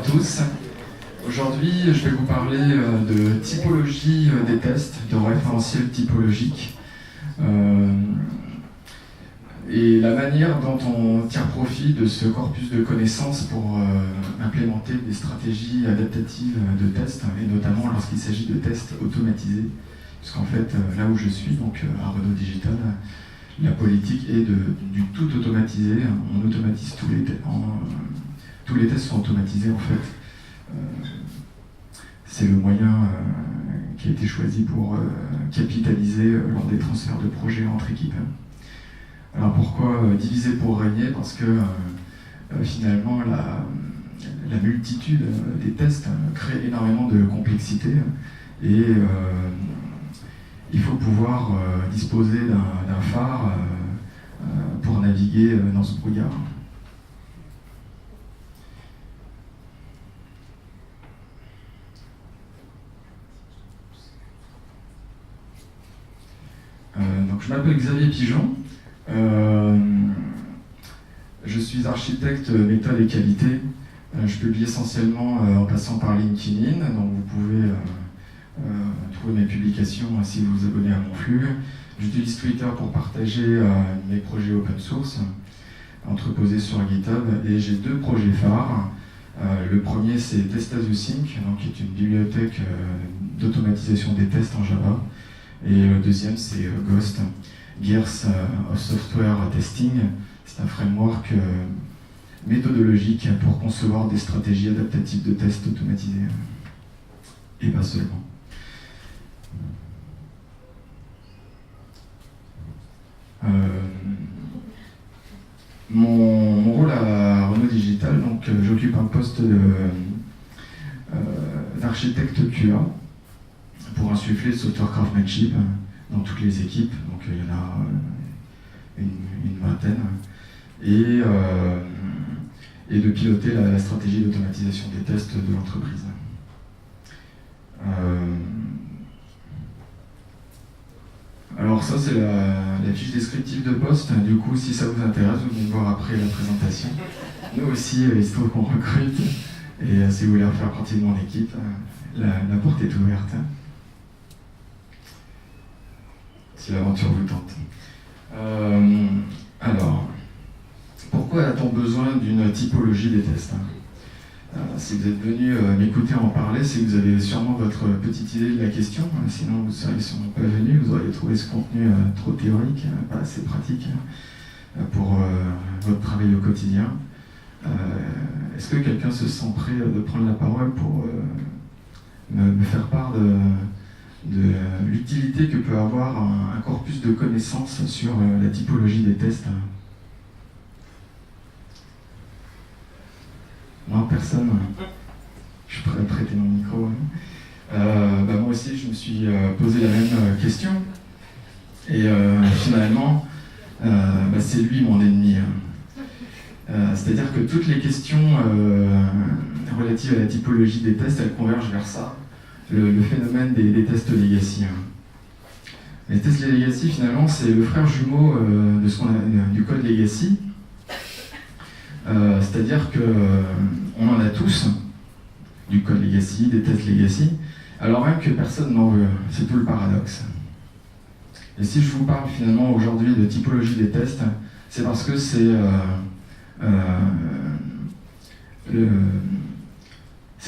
tous. Aujourd'hui, je vais vous parler de typologie des tests, de référentiel typologique et la manière dont on tire profit de ce corpus de connaissances pour implémenter des stratégies adaptatives de tests, et notamment lorsqu'il s'agit de tests automatisés. Puisqu'en fait, là où je suis, donc à Renault Digital, la politique est du tout automatisé. On automatise tous les tests sont automatisés en fait. C'est le moyen qui a été choisi pour capitaliser lors des transferts de projets entre équipes. Alors pourquoi diviser pour régner? Parce que finalement la multitude des tests crée énormément de complexité et il faut pouvoir disposer d'un phare pour naviguer dans ce brouillard. Donc je m'appelle Xavier Pigeon, je suis architecte méthode et qualité. Je publie essentiellement en passant par LinkedIn, donc vous pouvez trouver mes publications si vous vous abonnez à mon flux. J'utilise Twitter pour partager mes projets open source entreposés sur GitHub, et j'ai deux projets phares. Le premier c'est Test as You Think, donc, qui est une bibliothèque d'automatisation des tests en Java. Et le deuxième, c'est Ghost, Gears of Software Testing. C'est un framework méthodologique pour concevoir des stratégies adaptatives de tests automatisés. Et pas seulement. Mon rôle à Renault Digital, donc j'occupe un poste d'architecte QA pour insuffler le software craftsmanship dans toutes les équipes, donc il y en a une vingtaine, et de piloter la stratégie d'automatisation des tests de l'entreprise. Alors ça c'est la fiche descriptive de poste. Du coup, si ça vous intéresse, vous venez me voir après la présentation. Nous aussi, il se trouve qu'on recrute, et si vous voulez faire partie de mon équipe, la porte est ouverte. Si l'aventure vous tente. Alors, pourquoi a-t-on besoin d'une typologie des tests? Si vous êtes venu m'écouter en parler, c'est que vous avez sûrement votre petite idée de la question. Sinon, vous seriez sûrement pas venu, vous auriez trouvé ce contenu trop théorique, pas assez pratique pour votre travail au quotidien. Est-ce que quelqu'un se sent prêt de prendre la parole pour me faire part de l'utilité que peut avoir un corpus de connaissances sur la typologie des tests? Non, personne. Je suis prêt à prêter mon micro. Moi aussi, je me suis posé la même question. Et finalement, c'est lui mon ennemi. C'est-à-dire que toutes les questions relatives à la typologie des tests, elles convergent vers ça. Le phénomène des tests legacy. Les tests legacy, finalement, c'est le frère jumeau de ce qu'on a du code legacy. C'est-à-dire qu'on en a tous, du code legacy, des tests legacy, alors même que personne n'en veut. C'est tout le paradoxe. Et si je vous parle finalement aujourd'hui de typologie des tests, c'est parce que c'est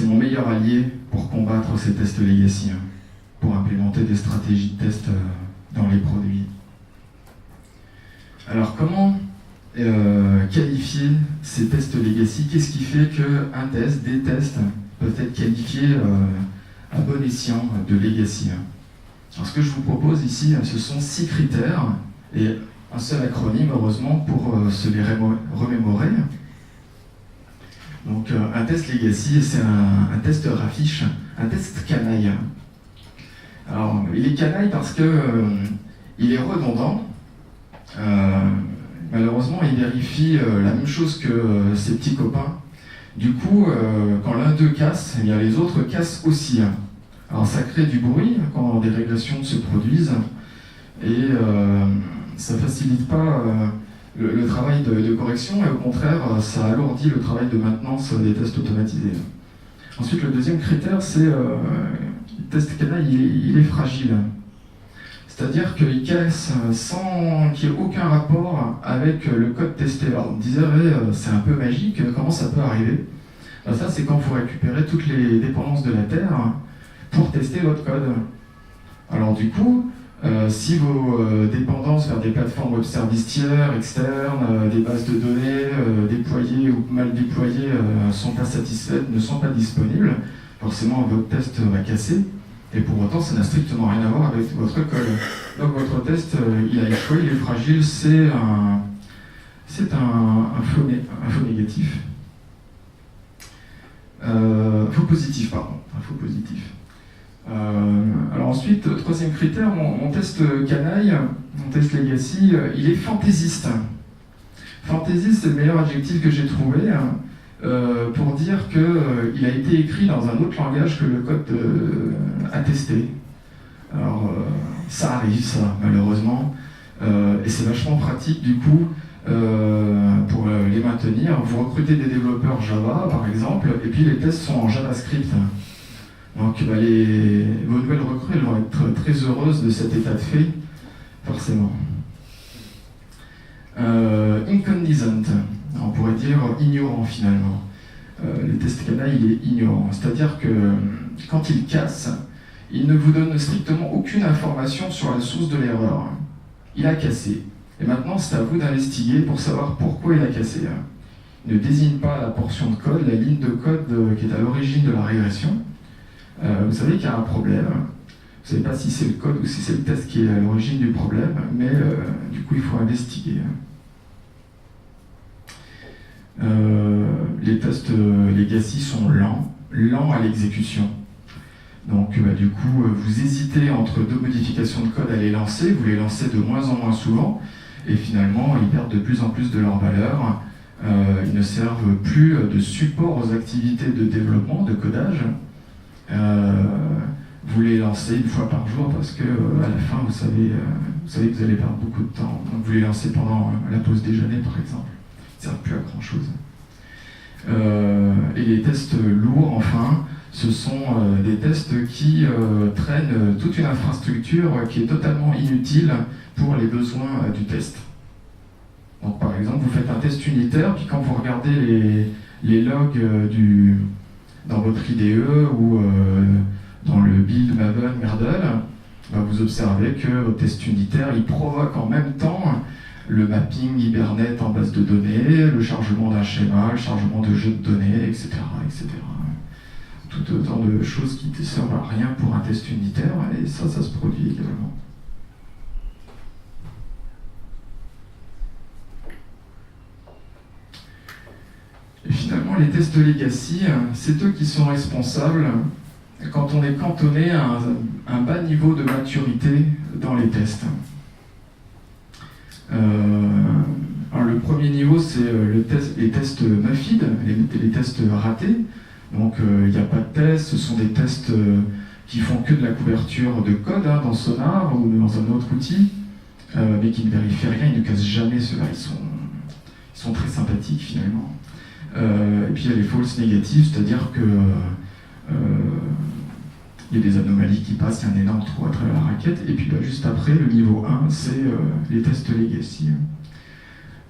mon meilleur allié pour combattre ces tests legacy, pour implémenter des stratégies de test dans les produits. Alors comment qualifier ces tests legacy? Qu'est-ce qui fait qu'un test, des tests peuvent être qualifiés à bon escient de legacy? Alors ce que je vous propose ici, ce sont 6 critères et un seul acronyme, heureusement, pour se les remémorer. Donc un test legacy, c'est un test raffiche, un test canaille. Alors il est canaille parce que il est redondant. Malheureusement, il vérifie la même chose que ses petits copains. Du coup, quand l'un d'eux casse, eh bien, les autres cassent aussi. Alors ça crée du bruit quand des régressions se produisent et ça ne facilite pas le travail de correction, et au contraire, ça alourdit le travail de maintenance des tests automatisés. Ensuite, le deuxième critère, c'est le test canaille, il est fragile. C'est-à-dire qu'il casse sans qu'il n'y ait aucun rapport avec le code testé. Alors on me disait, c'est un peu magique, comment ça peut arriver? Ça, c'est quand vous récupérez toutes les dépendances de la Terre pour tester votre code. Alors du coup, si vos dépendances vers des plateformes web services tiers, externes, des bases de données déployées ou mal déployées ne sont pas satisfaites, ne sont pas disponibles, forcément votre test va casser. Et pour autant, ça n'a strictement rien à voir avec votre code. Donc votre test, il a échoué, il est fragile, c'est un faux négatif. Faux positif, pardon. Un faux positif. Alors ensuite, troisième critère, mon test canaille, mon test legacy, il est fantaisiste. Fantaisiste, c'est le meilleur adjectif que j'ai trouvé. Pour dire qu'il a été écrit dans un autre langage que le code attesté. Alors, ça arrive, ça, malheureusement, et c'est vachement pratique, du coup, pour les maintenir. Vous recrutez des développeurs Java, par exemple, et puis les tests sont en JavaScript. Donc, vos nouvelles recrues, elles vont être très heureuses de cet état de fait, forcément. Incandescent. On pourrait dire ignorant finalement. Le test canaille, il est ignorant. C'est-à-dire que quand il casse, il ne vous donne strictement aucune information sur la source de l'erreur. Il a cassé. Et maintenant, c'est à vous d'investiguer pour savoir pourquoi il a cassé. Il ne désigne pas la portion de code, la ligne de code qui est à l'origine de la régression. Vous savez qu'il y a un problème. Vous ne savez pas si c'est le code ou si c'est le test qui est à l'origine du problème, mais du coup, il faut investiguer. Les tests legacy sont lents à l'exécution. Donc du coup, vous hésitez entre deux modifications de code à les lancer, vous les lancez de moins en moins souvent, et finalement, ils perdent de plus en plus de leur valeur. Ils ne servent plus de support aux activités de développement, de codage. Vous les lancez une fois par jour parce que à la fin, vous savez que vous allez perdre beaucoup de temps. Donc vous les lancez pendant la pause déjeuner, par exemple. Ça ne sert plus à grand chose. Et les tests lourds, enfin, ce sont des tests qui traînent toute une infrastructure qui est totalement inutile pour les besoins du test. Donc par exemple, vous faites un test unitaire, puis quand vous regardez les logs dans votre IDE ou dans le build Maven Merdle, vous observez que votre test unitaire, il provoque en même temps le mapping Hibernate en base de données, le chargement d'un schéma, le chargement de jeux de données, etc. etc. Tout autant de choses qui ne servent à rien pour un test unitaire, et ça se produit également. Et finalement, les tests legacy, c'est eux qui sont responsables quand on est cantonné à un bas niveau de maturité dans les tests. Alors le premier niveau, c'est les tests MUFID, les tests ratés. Donc il n'y a pas de tests, ce sont des tests qui font que de la couverture de code dans Sonar ou dans un autre outil, mais qui ne vérifient rien, ils ne cassent jamais ceux-là, ils sont très sympathiques finalement. Et puis il y a les false négatives, c'est-à-dire que il y a des anomalies qui passent, il y a un énorme trou à travers la raquette, et puis juste après, le niveau 1, c'est les tests legacy.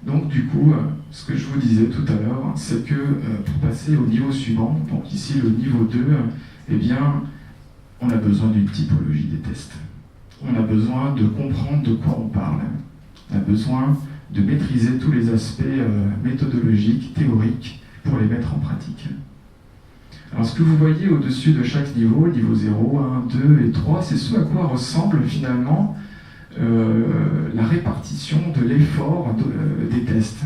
Donc du coup, ce que je vous disais tout à l'heure, c'est que pour passer au niveau suivant, donc ici le niveau 2, eh bien, on a besoin d'une typologie des tests. On a besoin de comprendre de quoi on parle. On a besoin de maîtriser tous les aspects méthodologiques, théoriques, pour les mettre en pratique. Alors ce que vous voyez au-dessus de chaque niveau 0, 1, 2 et 3, c'est ce à quoi ressemble finalement la répartition de l'effort des tests.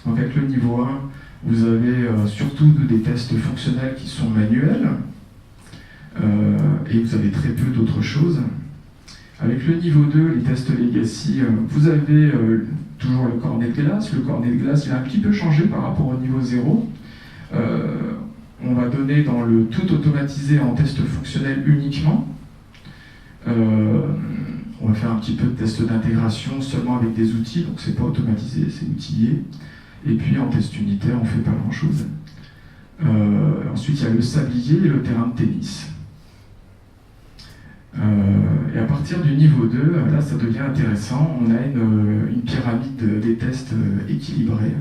Donc avec le niveau 1, vous avez surtout des tests fonctionnels qui sont manuels, et vous avez très peu d'autres choses. Avec le niveau 2, les tests legacy, vous avez toujours le cornet de glace. Le cornet de glace, il a un petit peu changé par rapport au niveau 0. On va donner dans le tout automatisé en test fonctionnel uniquement. On va faire un petit peu de test d'intégration seulement avec des outils, donc c'est pas automatisé, c'est outillé. Et puis en test unitaire, on fait pas grand-chose. Ensuite, il y a le sablier et le terrain de tennis. Et à partir du niveau 2, là, ça devient intéressant. On a une pyramide des tests équilibrés,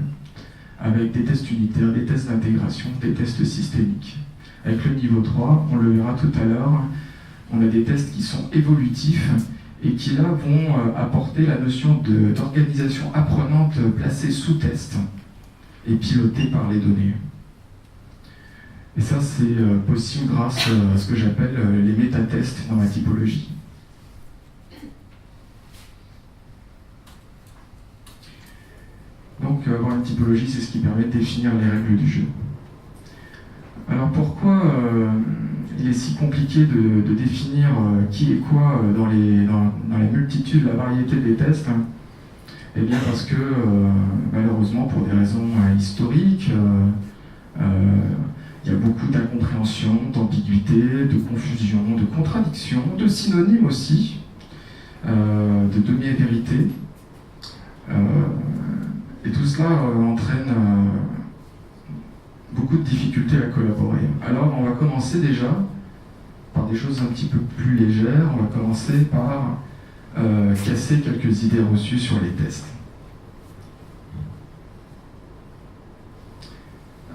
avec des tests unitaires, des tests d'intégration, des tests systémiques. Avec le niveau 3, on le verra tout à l'heure, on a des tests qui sont évolutifs et qui là vont apporter la notion d'organisation apprenante placée sous test et pilotée par les données. Et ça, c'est possible grâce à ce que j'appelle les métatests dans la typologie. Donc, avoir une typologie, c'est ce qui permet de définir les règles du jeu. Alors, pourquoi il est si compliqué de définir qui est quoi dans la multitude, la variété des tests? Eh bien, parce que, malheureusement, pour des raisons historiques, il y a beaucoup d'incompréhension, d'ambiguïté, de confusion, de contradiction, de synonymes aussi, de demi-vérité. Et tout cela entraîne beaucoup de difficultés à collaborer. Alors on va commencer déjà par des choses un petit peu plus légères. On va commencer par casser quelques idées reçues sur les tests.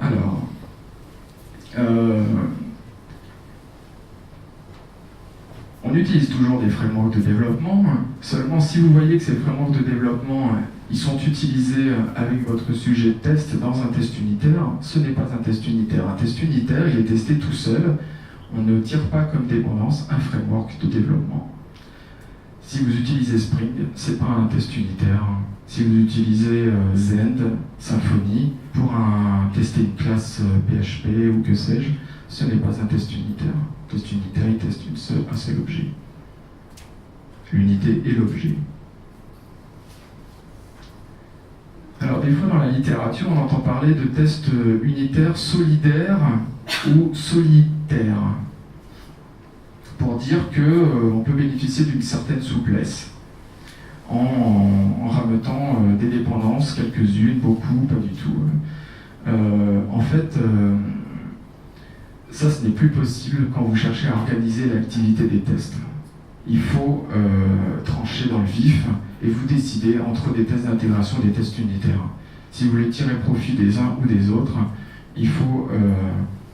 Alors, on utilise toujours des frameworks de développement, seulement si vous voyez que ces frameworks de développement ils sont utilisés avec votre sujet de test dans un test unitaire, ce n'est pas un test unitaire. Un test unitaire, il est testé tout seul. On ne tire pas comme dépendance un framework de développement. Si vous utilisez Spring, ce n'est pas un test unitaire. Si vous utilisez Zend, Symfony, pour tester une classe PHP ou que sais-je, ce n'est pas un test unitaire. Un test unitaire, il teste un seul objet. L'unité est l'objet. Alors des fois dans la littérature, on entend parler de tests unitaires solidaires ou solitaires, pour dire qu'on peut bénéficier d'une certaine souplesse en rameutant des dépendances, quelques-unes, beaucoup, pas du tout. En fait, ça ce n'est plus possible quand vous cherchez à organiser l'activité des tests. Il faut trancher dans le vif et vous décidez entre des tests d'intégration et des tests unitaires. Si vous voulez tirer profit des uns ou des autres, il faut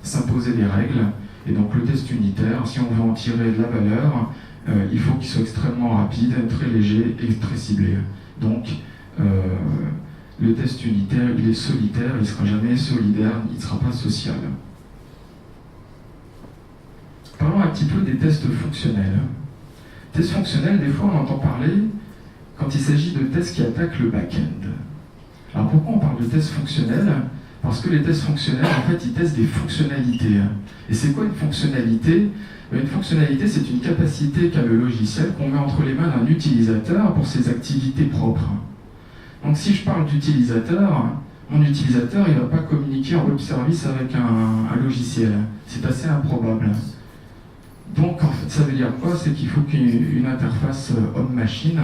s'imposer des règles. Et donc le test unitaire, si on veut en tirer de la valeur, il faut qu'il soit extrêmement rapide, très léger et très ciblé. Donc le test unitaire, il est solitaire, il ne sera jamais solidaire, il ne sera pas social. Parlons un petit peu des tests fonctionnels. Tests fonctionnels, des fois on entend parler quand il s'agit de tests qui attaquent le back-end. Alors pourquoi on parle de tests fonctionnels? Parce que les tests fonctionnels, en fait, ils testent des fonctionnalités. Et c'est quoi une fonctionnalité? Une fonctionnalité, c'est une capacité qu'a le logiciel qu'on met entre les mains d'un utilisateur pour ses activités propres. Donc si je parle d'utilisateur, mon utilisateur, il ne va pas communiquer en web service avec un logiciel. C'est assez improbable. Donc en fait, ça veut dire quoi? C'est qu'il faut qu'il y ait une interface homme-machine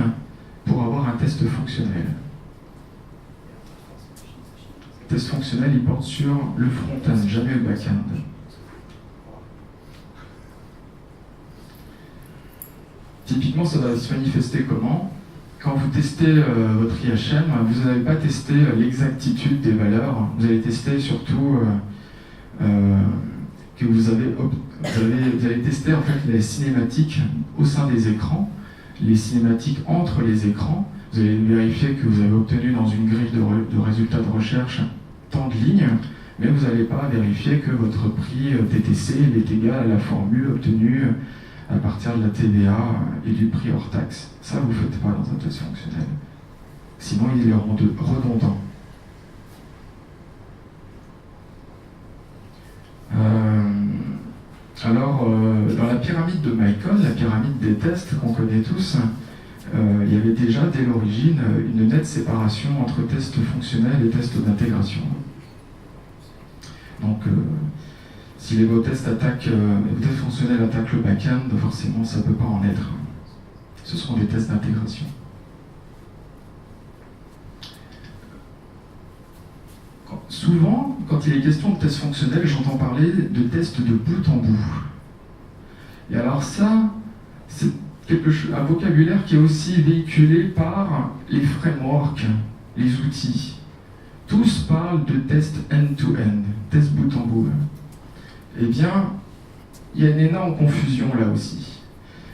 pour avoir un test fonctionnel. Le test fonctionnel, il porte sur le front-end, jamais le back-end. Typiquement, ça va se manifester comment? Quand vous testez votre IHM, vous n'allez pas tester l'exactitude des valeurs, vous allez tester surtout que vous allez tester en fait les cinématiques au sein des écrans, les cinématiques entre les écrans. Vous allez vérifier que vous avez obtenu dans une grille de résultats de recherche tant de lignes, mais vous n'allez pas vérifier que votre prix TTC est égal à la formule obtenue à partir de la TVA et du prix hors taxe. Ça, vous ne le faites pas dans un test fonctionnel. Sinon, il est redondant. Alors, dans la pyramide de Michael, la pyramide des tests qu'on connaît tous, il y avait déjà dès l'origine une nette séparation entre tests fonctionnels et tests d'intégration. Donc, si les tests fonctionnels attaquent le back-end, forcément ça ne peut pas en être. Ce seront des tests d'intégration. Souvent, quand il est question de tests fonctionnels, j'entends parler de tests de bout en bout. Et alors ça, c'est un vocabulaire qui est aussi véhiculé par les frameworks, les outils. Tous parlent de tests end-to-end, tests bout en bout. Eh bien, il y a une énorme confusion là aussi.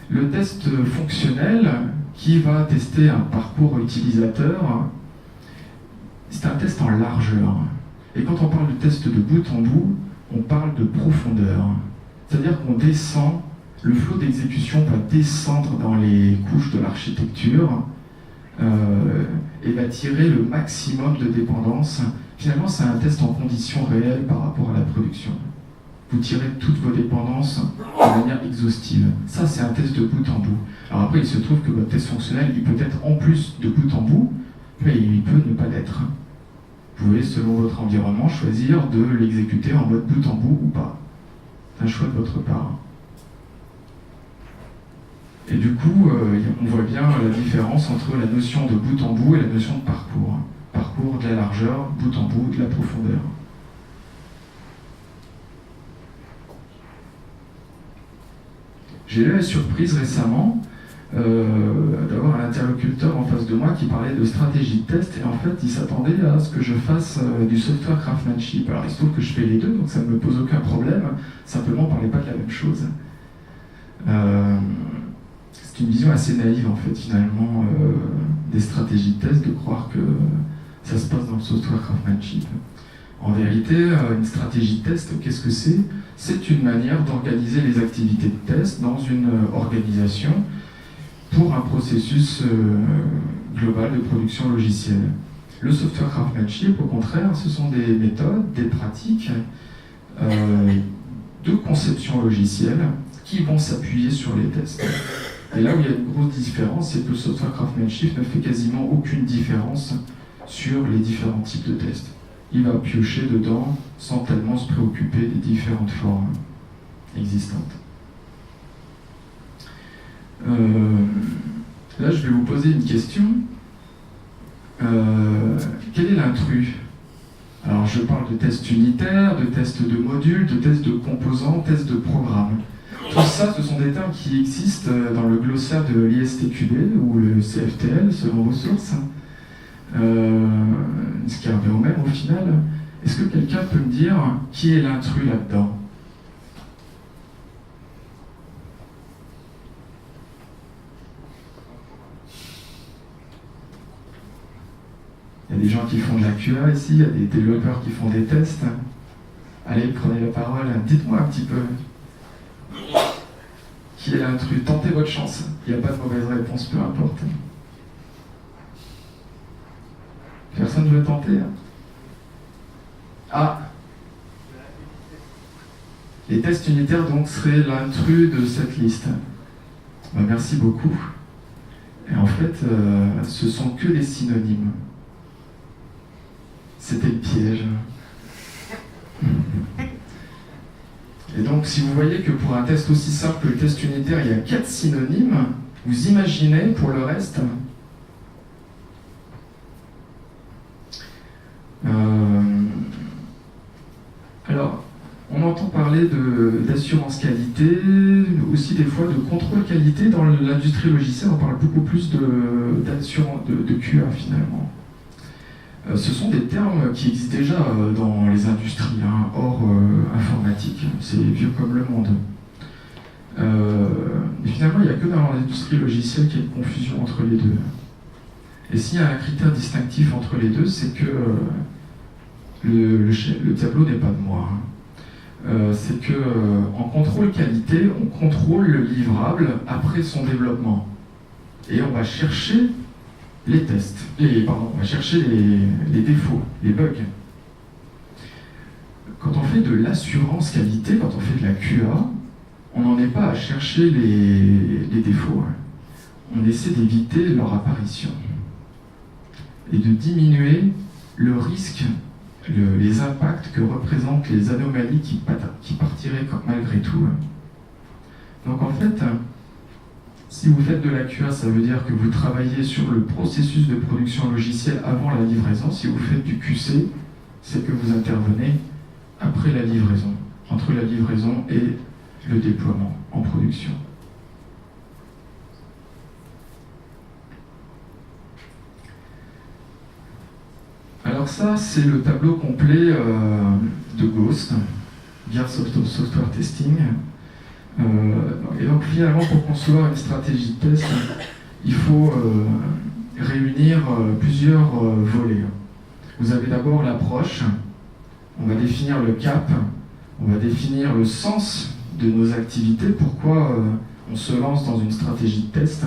Le test fonctionnel, qui va tester un parcours utilisateur, c'est un test en largeur. Et quand on parle de test de bout en bout, on parle de profondeur. C'est-à-dire qu'on descend, le flot d'exécution va descendre dans les couches de l'architecture et va tirer le maximum de dépendance. Finalement, c'est un test en conditions réelles par rapport à la production. Vous tirez toutes vos dépendances de manière exhaustive. Ça, c'est un test de bout en bout. Alors après, il se trouve que votre test fonctionnel, il peut être en plus de bout en bout, mais il peut ne pas l'être. Vous pouvez, selon votre environnement, choisir de l'exécuter en mode bout en bout ou pas. C'est un choix de votre part. Et du coup, on voit bien la différence entre la notion de bout en bout et la notion de parcours. Parcours de la largeur, bout en bout de la profondeur. J'ai eu la surprise récemment d'avoir un interlocuteur en face de moi qui parlait de stratégie de test et en fait il s'attendait à ce que je fasse du software craftsmanship. Alors il se trouve que je fais les deux, donc ça ne me pose aucun problème, simplement on ne parlait pas de la même chose. C'est une vision assez naïve en fait finalement des stratégies de test, de croire que ça se passe dans le software craftsmanship. En vérité, une stratégie de test, qu'est-ce que c'est ? C'est une manière d'organiser les activités de test dans une organisation pour un processus global de production logicielle. Le software craftsmanship, au contraire, ce sont des méthodes, des pratiques de conception logicielle qui vont s'appuyer sur les tests. Et là où il y a une grosse différence, c'est que le software craftsmanship ne fait quasiment aucune différence sur les différents types de tests. Il va piocher dedans sans tellement se préoccuper des différentes formes existantes. Là, je vais vous poser une question. Quel est l'intrus ? Alors, je parle de tests unitaires, de tests de modules, de tests de composants, tests de programmes. Tout ça, ce sont des termes qui existent dans le glossaire de l'ISTQB ou le CFTL, selon vos sources. Ce qui revient au même au final. Est-ce que quelqu'un peut me dire qui est l'intrus là-dedans ? Il y a des gens qui font de la QA ici, il y a des développeurs qui font des tests. Allez, prenez la parole, dites-moi un petit peu. Qui est l'intrus ? Tentez votre chance. Il n'y a pas de mauvaise réponse, peu importe. Personne ne veut tenter ? Ah ! Les tests unitaires donc seraient l'intrus de cette liste. Ben, merci beaucoup. Et en fait, ce sont que des synonymes. C'était le piège. Et donc, si vous voyez que pour un test aussi simple que le test unitaire, il y a 4 synonymes, vous imaginez pour le reste. Alors, on entend parler d'assurance qualité, aussi des fois de contrôle qualité. Dans l'industrie logicielle, on parle beaucoup plus de QA finalement. Ce sont des termes qui existent déjà dans les industries, hors informatique. C'est vieux comme le monde. Mais finalement, il n'y a que dans l'industrie logicielle qu'il y a une confusion entre les deux. Et s'il y a un critère distinctif entre les deux, c'est que le tableau n'est pas de moi. C'est que en contrôle qualité, on contrôle le livrable après son développement. Et on va chercher les tests, on va chercher les défauts, les bugs. Quand on fait de l'assurance qualité, quand on fait de la QA, on n'en est pas à chercher les défauts. On essaie d'éviter leur apparition et de diminuer le risque, les impacts que représentent les anomalies qui partiraient malgré tout. Donc en fait, si vous faites de la QA, ça veut dire que vous travaillez sur le processus de production logicielle avant la livraison. Si vous faites du QC, c'est que vous intervenez après la livraison, entre la livraison et le déploiement en production. Alors ça, c'est le tableau complet de Ghost, Gears of Software Testing. Et donc finalement, pour concevoir une stratégie de test, il faut réunir plusieurs volets. Vous avez d'abord l'approche, on va définir le cap, on va définir le sens de nos activités, pourquoi on se lance dans une stratégie de test.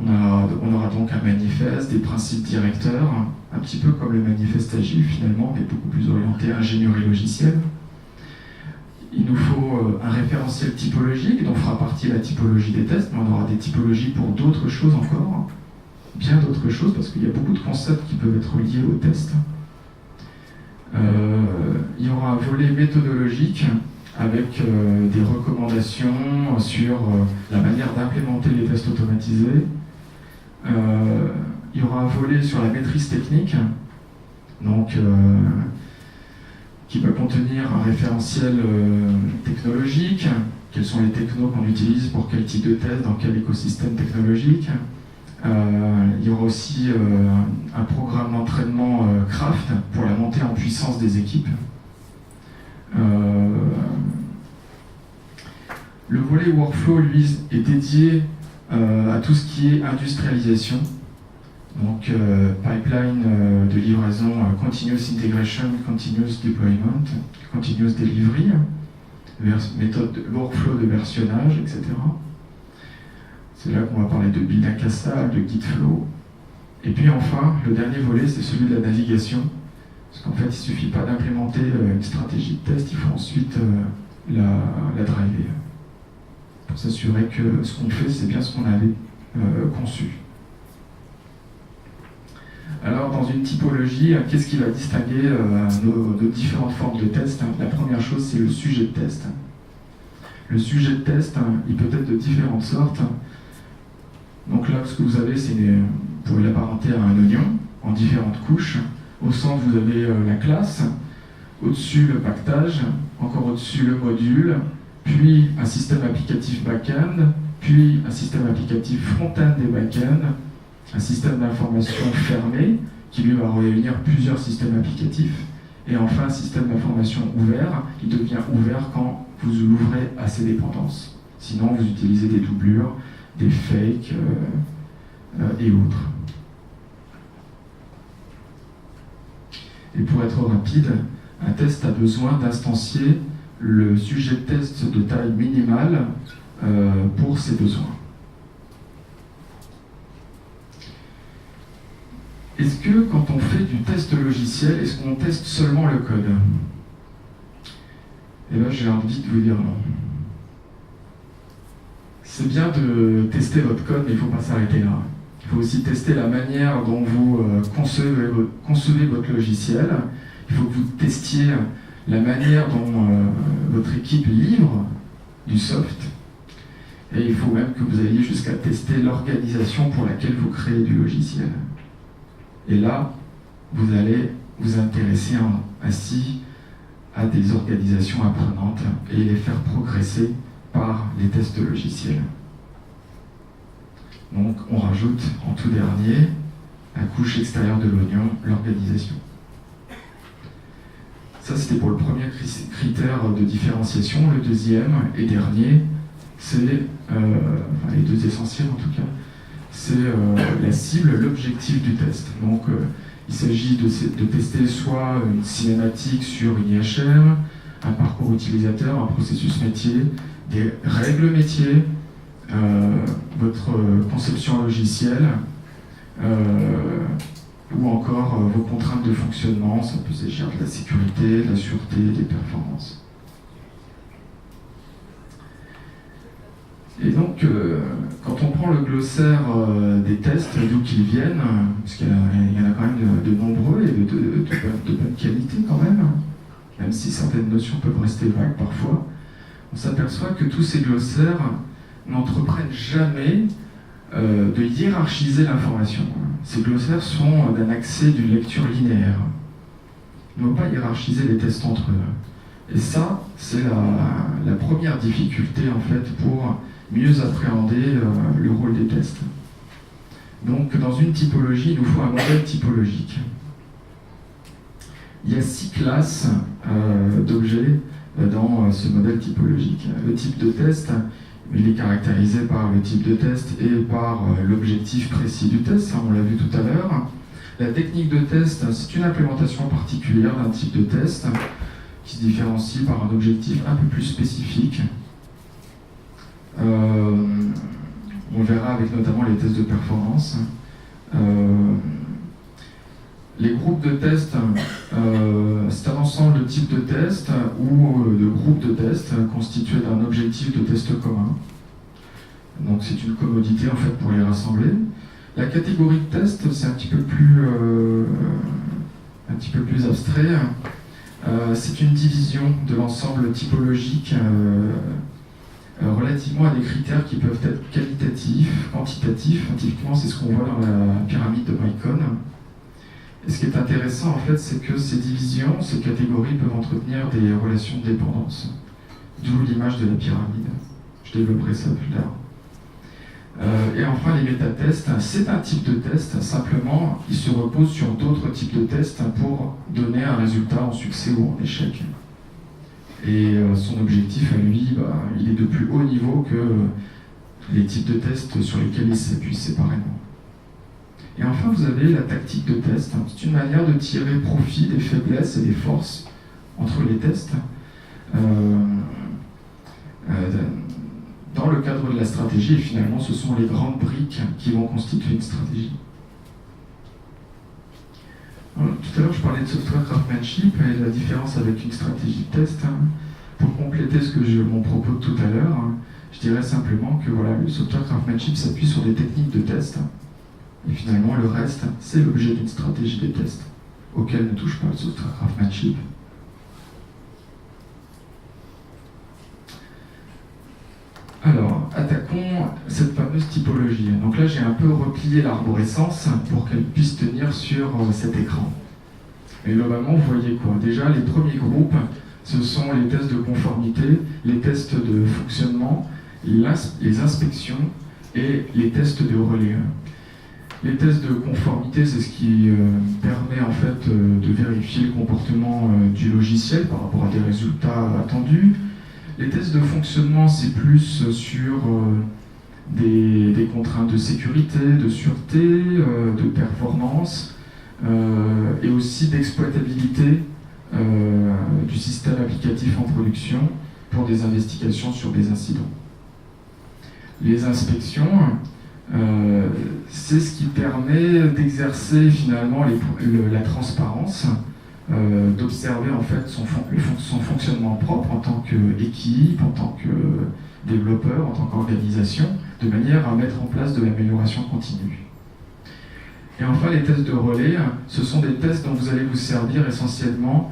On aura donc un manifeste, des principes directeurs, un petit peu comme le manifeste agile finalement, mais beaucoup plus orienté ingénierie logicielle. Il nous faut un référentiel typologique, dont fera partie la typologie des tests, mais on aura des typologies pour d'autres choses encore, bien d'autres choses, parce qu'il y a beaucoup de concepts qui peuvent être liés aux tests. Il y aura un volet méthodologique avec des recommandations sur la manière d'implémenter les tests automatisés. Il y aura un volet sur la maîtrise technique, donc qui va contenir un référentiel technologique, quels sont les technos qu'on utilise pour quel type de test, dans quel écosystème technologique. Il y aura aussi un programme d'entraînement Craft pour la montée en puissance des équipes. Le volet workflow, lui, est dédié à tout ce qui est industrialisation. Donc pipeline de livraison, continuous integration, continuous deployment, continuous delivery, méthode de workflow de versionnage, etc. C'est là qu'on va parler de build Akasa, de Gitflow. Et puis enfin, le dernier volet, c'est celui de la navigation. Parce qu'en fait, il ne suffit pas d'implémenter une stratégie de test, il faut ensuite la driver. Pour s'assurer que ce qu'on fait, c'est bien ce qu'on avait conçu. Alors, dans une typologie, qu'est-ce qui va distinguer nos différentes formes de test? La première chose, c'est le sujet de test. Le sujet de test, il peut être de différentes sortes. Donc là, ce que vous avez, c'est vous pouvez l'apparenter à un oignon en différentes couches. Au centre, vous avez la classe. Au-dessus, le pactage. Encore au-dessus, le module. Puis un système applicatif back-end. Puis un système applicatif front-end et back-end. Un système d'information fermé qui lui va réunir plusieurs systèmes applicatifs. Et enfin, un système d'information ouvert qui devient ouvert quand vous l'ouvrez à ses dépendances. Sinon, vous utilisez des doublures, des fakes et autres. Et pour être rapide, un test a besoin d'instancier le sujet de test de taille minimale pour ses besoins. Est-ce que quand on fait du test logiciel, est-ce qu'on teste seulement le code? Et là, j'ai envie de vous dire non. C'est bien de tester votre code, mais il ne faut pas s'arrêter là. Il faut aussi tester la manière dont vous concevez votre logiciel. Il faut que vous testiez la manière dont votre équipe livre du soft. Et il faut même que vous alliez jusqu'à tester l'organisation pour laquelle vous créez du logiciel. Et là, vous allez vous intéresser ainsi à des organisations apprenantes et les faire progresser par les tests logiciels. Donc on rajoute en tout dernier la couche extérieure de l'oignon, l'organisation. Ça c'était pour le premier critère de différenciation. Le deuxième et dernier, c'est, les deux essentiels en tout cas, c'est la cible, l'objectif du test. Donc il s'agit de tester soit une cinématique sur une IHM, un parcours utilisateur, un processus métier, des règles métiers, votre conception logicielle, ou encore vos contraintes de fonctionnement. Ça peut s'agir de la sécurité, de la sûreté, des performances. Et donc, quand on prend le glossaire des tests, d'où qu'ils viennent, parce qu'il y en a quand même de nombreux et de bonne qualité quand même si certaines notions peuvent rester vagues parfois, on s'aperçoit que tous ces glossaires n'entreprennent jamais de hiérarchiser l'information. Ces glossaires sont d'un accès d'une lecture linéaire. ne vont pas hiérarchiser les tests entre eux. Et ça, c'est la première difficulté en fait pour mieux appréhender le rôle des tests. Donc dans une typologie, il nous faut un modèle typologique. Il y a 6 classes d'objets dans ce modèle typologique. Le type de test, il est caractérisé par le type de test et par l'objectif précis du test, ça on l'a vu tout à l'heure. La technique de test, c'est une implémentation particulière d'un type de test qui se différencie par un objectif un peu plus spécifique. On verra avec notamment les tests de performance. Les groupes de tests, c'est un ensemble de types de tests ou de groupes de tests constitués d'un objectif de test commun. Donc c'est une commodité en fait pour les rassembler. La catégorie de test, c'est un petit peu plus abstrait. C'est une division de l'ensemble typologique relativement à des critères qui peuvent être qualitatifs, quantitatifs. Typiquement, c'est ce qu'on voit dans la pyramide de Mycon. Et ce qui est intéressant, en fait, c'est que ces divisions, ces catégories peuvent entretenir des relations de dépendance. D'où l'image de la pyramide. Je développerai ça plus tard. Et enfin, les métatests, c'est un type de test, simplement, il se repose sur d'autres types de tests pour donner un résultat en succès ou en échec. Et son objectif à lui, il est de plus haut niveau que les types de tests sur lesquels il s'appuie séparément. Et enfin, vous avez la tactique de test. C'est une manière de tirer profit des faiblesses et des forces entre les tests dans le cadre de la stratégie. Et finalement, ce sont les grandes briques qui vont constituer une stratégie. Alors, tout à l'heure, je parlais de software craftsmanship et de la différence avec une stratégie de test. Pour compléter mon propos de tout à l'heure, je dirais simplement que voilà, le software craftsmanship s'appuie sur des techniques de test. Et finalement, le reste, c'est l'objet d'une stratégie des tests, auquel ne touche pas le software craftsmanship. Alors, attaquons cette fameuse typologie. Donc là, j'ai un peu replié l'arborescence pour qu'elle puisse tenir sur cet écran. Et globalement, vous voyez quoi? Déjà, les premiers groupes, ce sont les tests de conformité, les tests de fonctionnement, les inspections et les tests de relais. Les tests de conformité, c'est ce qui permet en fait de vérifier le comportement du logiciel par rapport à des résultats attendus. Les tests de fonctionnement, c'est plus sur des contraintes de sécurité, de sûreté, de performance et aussi d'exploitabilité du système applicatif en production pour des investigations sur des incidents. Les inspections, c'est ce qui permet d'exercer finalement la transparence, d'observer en fait son fonctionnement propre en tant qu'équipe, en tant que développeur, en tant qu'organisation, de manière à mettre en place de l'amélioration continue. Et enfin, les tests de relais, ce sont des tests dont vous allez vous servir essentiellement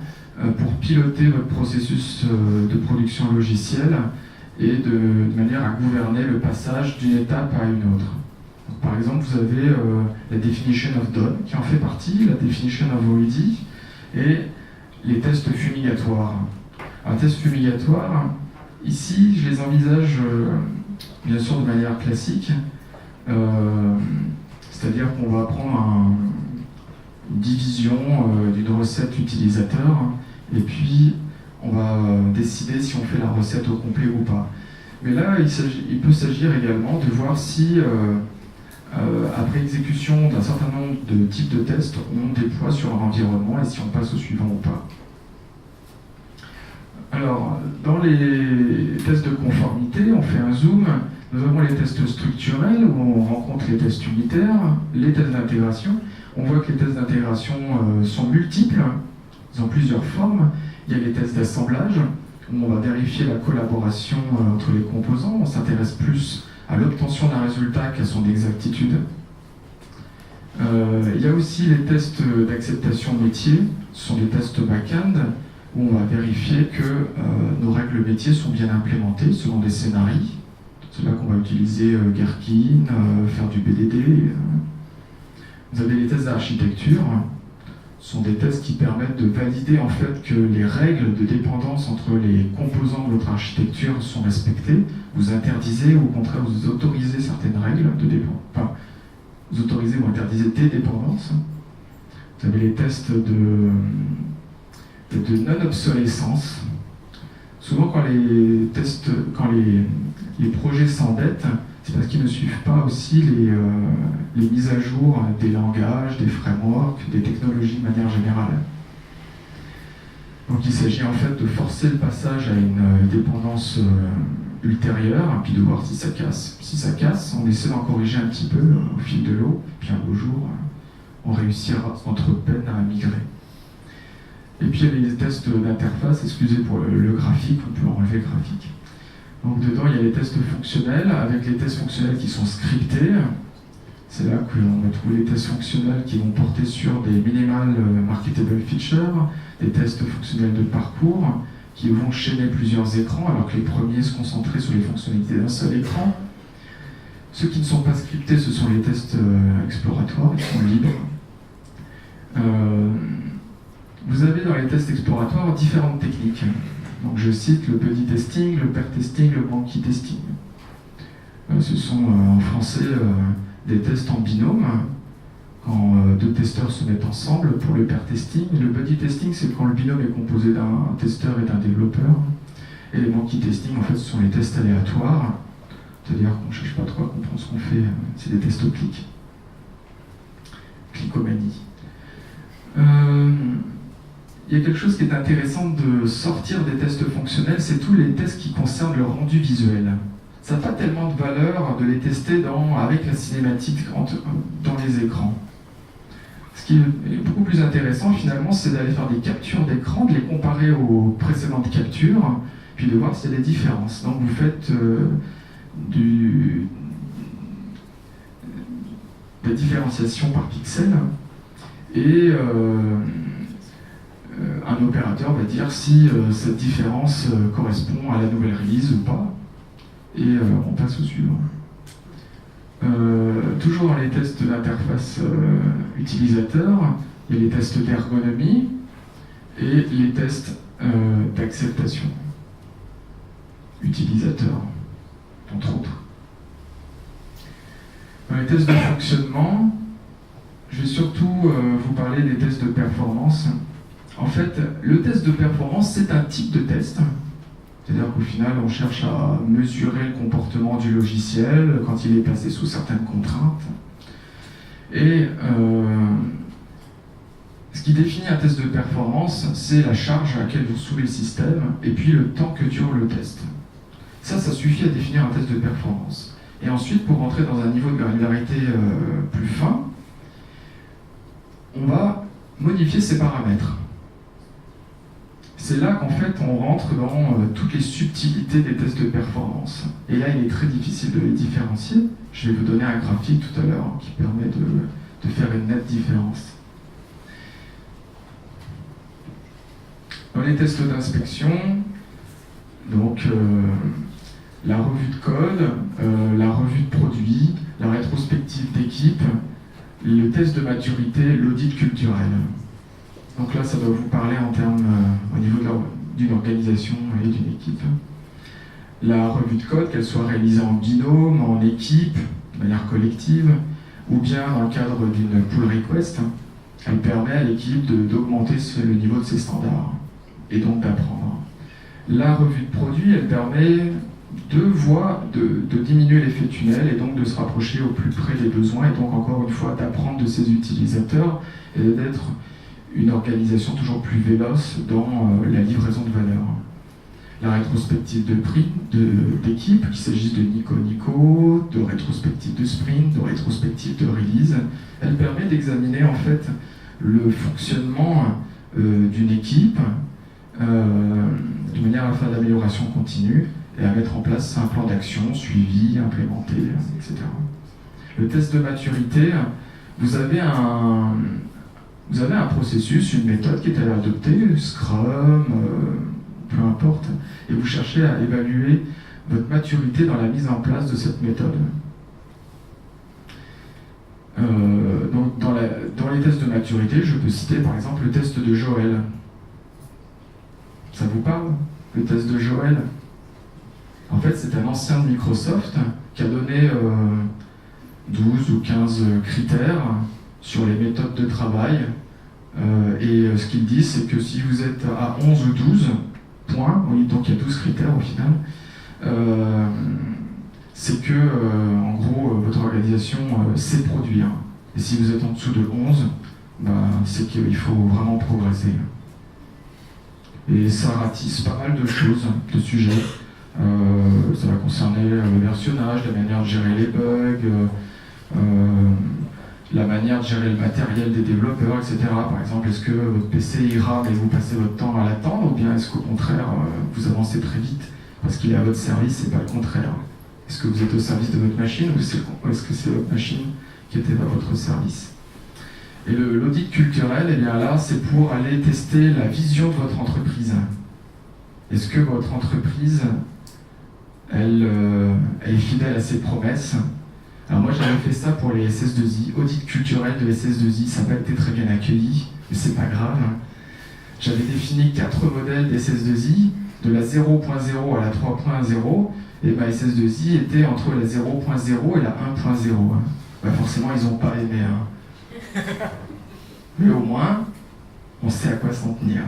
pour piloter votre processus de production logicielle et de manière à gouverner le passage d'une étape à une autre. Donc, par exemple, vous avez la definition of done qui en fait partie, la definition of already, et les tests fumigatoires. Un test fumigatoire, ici, je les envisage bien sûr de manière classique, c'est-à-dire qu'on va prendre une division d'une recette utilisateur, et puis on va décider si on fait la recette au complet ou pas. Mais là, il peut s'agir également de voir si, après exécution d'un certain nombre de types de tests, on déploie sur un environnement et si on passe au suivant ou pas. Alors, dans les tests de conformité, on fait un zoom. Nous avons les tests structurels où on rencontre les tests unitaires, les tests d'intégration. On voit que les tests d'intégration sont multiples, ils ont plusieurs formes. Il y a les tests d'assemblage où on va vérifier la collaboration entre les composants. On s'intéresse plus à l'obtention d'un résultat qu'à son exactitude. Il y a aussi les tests d'acceptation métier, ce sont des tests back-end où on va vérifier que nos règles métiers sont bien implémentées selon des scénarios. C'est là qu'on va utiliser Gherkin, faire du BDD. Vous avez les tests d'architecture, Ce sont des tests qui permettent de valider en fait que les règles de dépendance entre les composants de votre architecture sont respectées. Vous interdisez ou au contraire vous autorisez certaines règles de dépendance. Enfin, vous autorisez ou interdisez des dépendances. Vous avez les tests de non-obsolescence. Souvent quand les projets s'endettent, c'est parce qu'ils ne suivent pas aussi les mises à jour des langages, des frameworks, des technologies de manière générale. Donc il s'agit en fait de forcer le passage à une dépendance ultérieure, puis de voir si ça casse. Si ça casse, on essaie d'en corriger un petit peu au fil de l'eau, puis un beau jour, on réussira entre peine à migrer. Et puis il y a les tests d'interface, excusez pour le graphique, on peut enlever le graphique. Donc dedans, il y a les tests fonctionnels, avec les tests fonctionnels qui sont scriptés. C'est là qu'on va trouver les tests fonctionnels qui vont porter sur des minimal marketable features, des tests fonctionnels de parcours, qui vont chaîner plusieurs écrans, alors que les premiers se concentraient sur les fonctionnalités d'un seul écran. Ceux qui ne sont pas scriptés, ce sont les tests exploratoires, ils sont libres. Vous avez dans les tests exploratoires différentes techniques. Donc je cite le buddy testing, le pair testing, le monkey testing. Ce sont en français des tests en binôme, quand deux testeurs se mettent ensemble pour le pair testing. Le buddy testing, c'est quand le binôme est composé d'un testeur et d'un développeur. Et les monkey testing, en fait, ce sont les tests aléatoires. C'est-à-dire qu'on ne cherche pas trop à comprendre ce qu'on fait, c'est des tests au clic. Clicomanie. Il y a quelque chose qui est intéressant de sortir des tests fonctionnels, c'est tous les tests qui concernent le rendu visuel. Ça n'a pas tellement de valeur de les tester avec la cinématique dans les écrans. Ce qui est beaucoup plus intéressant finalement, c'est d'aller faire des captures d'écran, de les comparer aux précédentes captures, puis de voir s'il y a des différences. Donc vous faites des différenciations par pixel, et un opérateur va dire si cette différence correspond à la nouvelle release ou pas, et on passe au suivant. Toujours dans les tests d'interface utilisateur, il y a les tests d'ergonomie et les tests d'acceptation utilisateur, entre autres. Dans les tests de fonctionnement, je vais surtout vous parler des tests de performance. En fait, le test de performance, c'est un type de test. C'est-à-dire qu'au final, on cherche à mesurer le comportement du logiciel quand il est placé sous certaines contraintes. Et ce qui définit un test de performance, c'est la charge à laquelle vous soulevez le système et puis le temps que dure le test. Ça suffit à définir un test de performance. Et ensuite, pour rentrer dans un niveau de granularité plus fin, on va modifier ces paramètres. C'est là qu'en fait on rentre dans toutes les subtilités des tests de performance. Et là, il est très difficile de les différencier. Je vais vous donner un graphique tout à l'heure qui permet de faire une nette différence. Dans les tests d'inspection, donc la revue de code, la revue de produit, la rétrospective d'équipe, le test de maturité, l'audit culturel. Donc là, ça doit vous parler en termes au niveau d'une organisation et d'une équipe. La revue de code, qu'elle soit réalisée en binôme, en équipe, de manière collective, ou bien dans le cadre d'une pull request, elle permet à l'équipe d'augmenter le niveau de ses standards et donc d'apprendre. La revue de produit, elle permet de diminuer l'effet tunnel et donc de se rapprocher au plus près des besoins et donc encore une fois d'apprendre de ses utilisateurs et d'être une organisation toujours plus véloce dans la livraison de valeur. La rétrospective d'équipe, qu'il s'agisse de Nico, de rétrospective de sprint, de rétrospective de release, elle permet d'examiner en fait le fonctionnement d'une équipe de manière à faire l'amélioration continue et à mettre en place un plan d'action suivi, implémenté, etc. Le test de maturité, vous avez un processus, une méthode qui est à adopter, Scrum, peu importe, et vous cherchez à évaluer votre maturité dans la mise en place de cette méthode. Donc dans les tests de maturité, je peux citer par exemple le test de Joël. Ça vous parle, le test de Joël? En fait, c'est un ancien de Microsoft qui a donné 12 ou 15 critères sur les méthodes de travail. Et ce qu'il dit, c'est que si vous êtes à 11 ou 12 points, oui, donc il y a 12 critères au final, c'est que, en gros, votre organisation sait produire. Et si vous êtes en dessous de 11, c'est qu'il faut vraiment progresser. Et ça ratisse pas mal de choses, de sujets. Ça va concerner le versionnage, la manière de gérer les bugs, la manière de gérer le matériel des développeurs, etc. Par exemple, est-ce que votre PC ira mais vous passez votre temps à l'attendre, ou bien est-ce qu'au contraire, vous avancez très vite parce qu'il est à votre service et pas le contraire? Est-ce que vous êtes au service de votre machine ou est-ce que c'est votre machine qui était à votre service? Et l'audit culturel, eh bien là, c'est pour aller tester la vision de votre entreprise. Est-ce que votre entreprise, elle est fidèle à ses promesses? Alors moi, j'avais fait ça pour les SS2I, audit culturel de SS2I, ça n'a pas été très bien accueilli, mais c'est pas grave. J'avais défini 4 modèles d'SS2I, de la 0.0 à la 3.0, et ma SS2I était entre la 0.0 et la 1.0. Forcément, ils n'ont pas aimé. Mais au moins, on sait à quoi s'en tenir.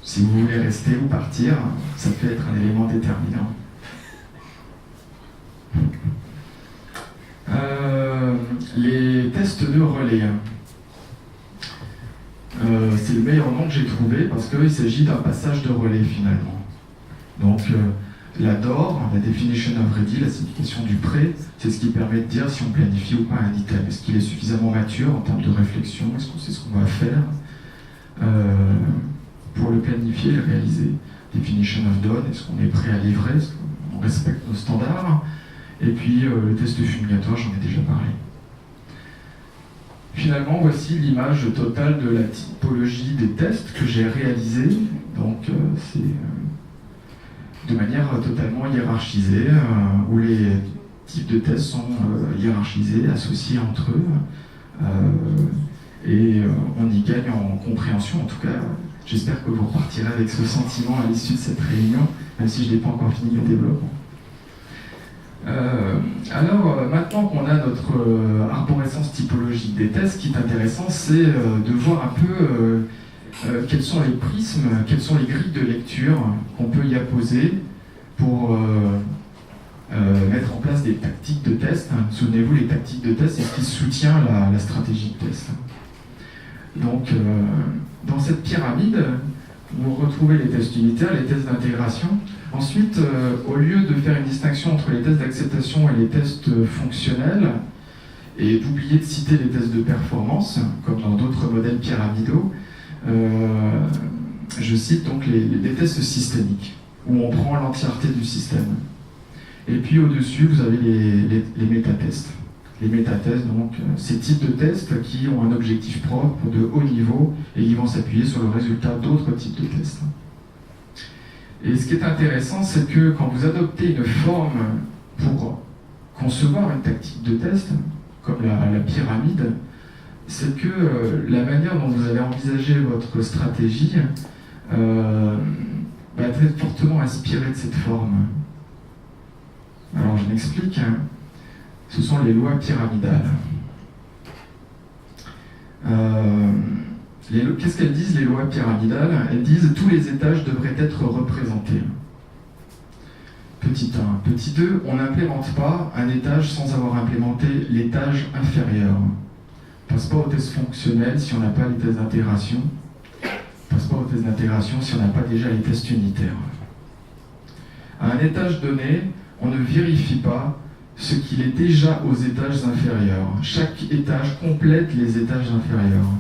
Si vous voulez rester ou partir, ça peut être un élément déterminant. Les tests de relais. C'est le meilleur nom que j'ai trouvé parce qu'il s'agit d'un passage de relais finalement. Donc la DOR, la Definition of Ready, la signification du prêt, c'est ce qui permet de dire si on planifie ou pas un item. Est-ce qu'il est suffisamment mature en termes de réflexion? Est-ce qu'on sait ce qu'on va faire pour le planifier et le réaliser? Definition of Done, est-ce qu'on est prêt à livrer? Est-ce qu'on respecte nos standards? Et puis le test fumigatoire, j'en ai déjà parlé. Finalement, voici l'image totale de la typologie des tests que j'ai réalisés. Donc c'est de manière totalement hiérarchisée, où les types de tests sont hiérarchisés, associés entre eux, et on y gagne en compréhension. En tout cas, j'espère que vous repartirez avec ce sentiment à l'issue de cette réunion, même si je n'ai pas encore fini le développement. Alors, maintenant qu'on a notre arborescence typologique des tests, ce qui est intéressant, c'est de voir un peu quels sont les prismes, quelles sont les grilles de lecture qu'on peut y apposer pour mettre en place des tactiques de test. Souvenez-vous, les tactiques de test, c'est ce qui soutient la stratégie de test. Donc, dans cette pyramide, vous retrouvez les tests unitaires, les tests d'intégration. Ensuite, au lieu de faire une distinction entre les tests d'acceptation et les tests fonctionnels, et d'oublier de citer les tests de performance, comme dans d'autres modèles pyramidaux, je cite donc les tests systémiques, où on prend l'entièreté du système. Et puis au-dessus, vous avez les métatests. Les métatests, donc, ces types de tests qui ont un objectif propre de haut niveau et qui vont s'appuyer sur le résultat d'autres types de tests. Et ce qui est intéressant, c'est que quand vous adoptez une forme pour concevoir une tactique de test, comme la pyramide, c'est que la manière dont vous allez envisager votre stratégie va être fortement inspirée de cette forme. Alors je m'explique, ce sont les lois pyramidales. Qu'est-ce qu'elles disent, les lois pyramidales? Elles disent que tous les étages devraient être représentés. Petit 1. Petit 2, on n'implémente pas un étage sans avoir implémenté l'étage inférieur. On ne passe pas au test fonctionnel si on n'a pas les tests d'intégration. On ne passe pas au test d'intégration si on n'a pas déjà les tests unitaires. À un étage donné, on ne vérifie pas ce qu'il est déjà aux étages inférieurs. Chaque étage complète les étages inférieurs.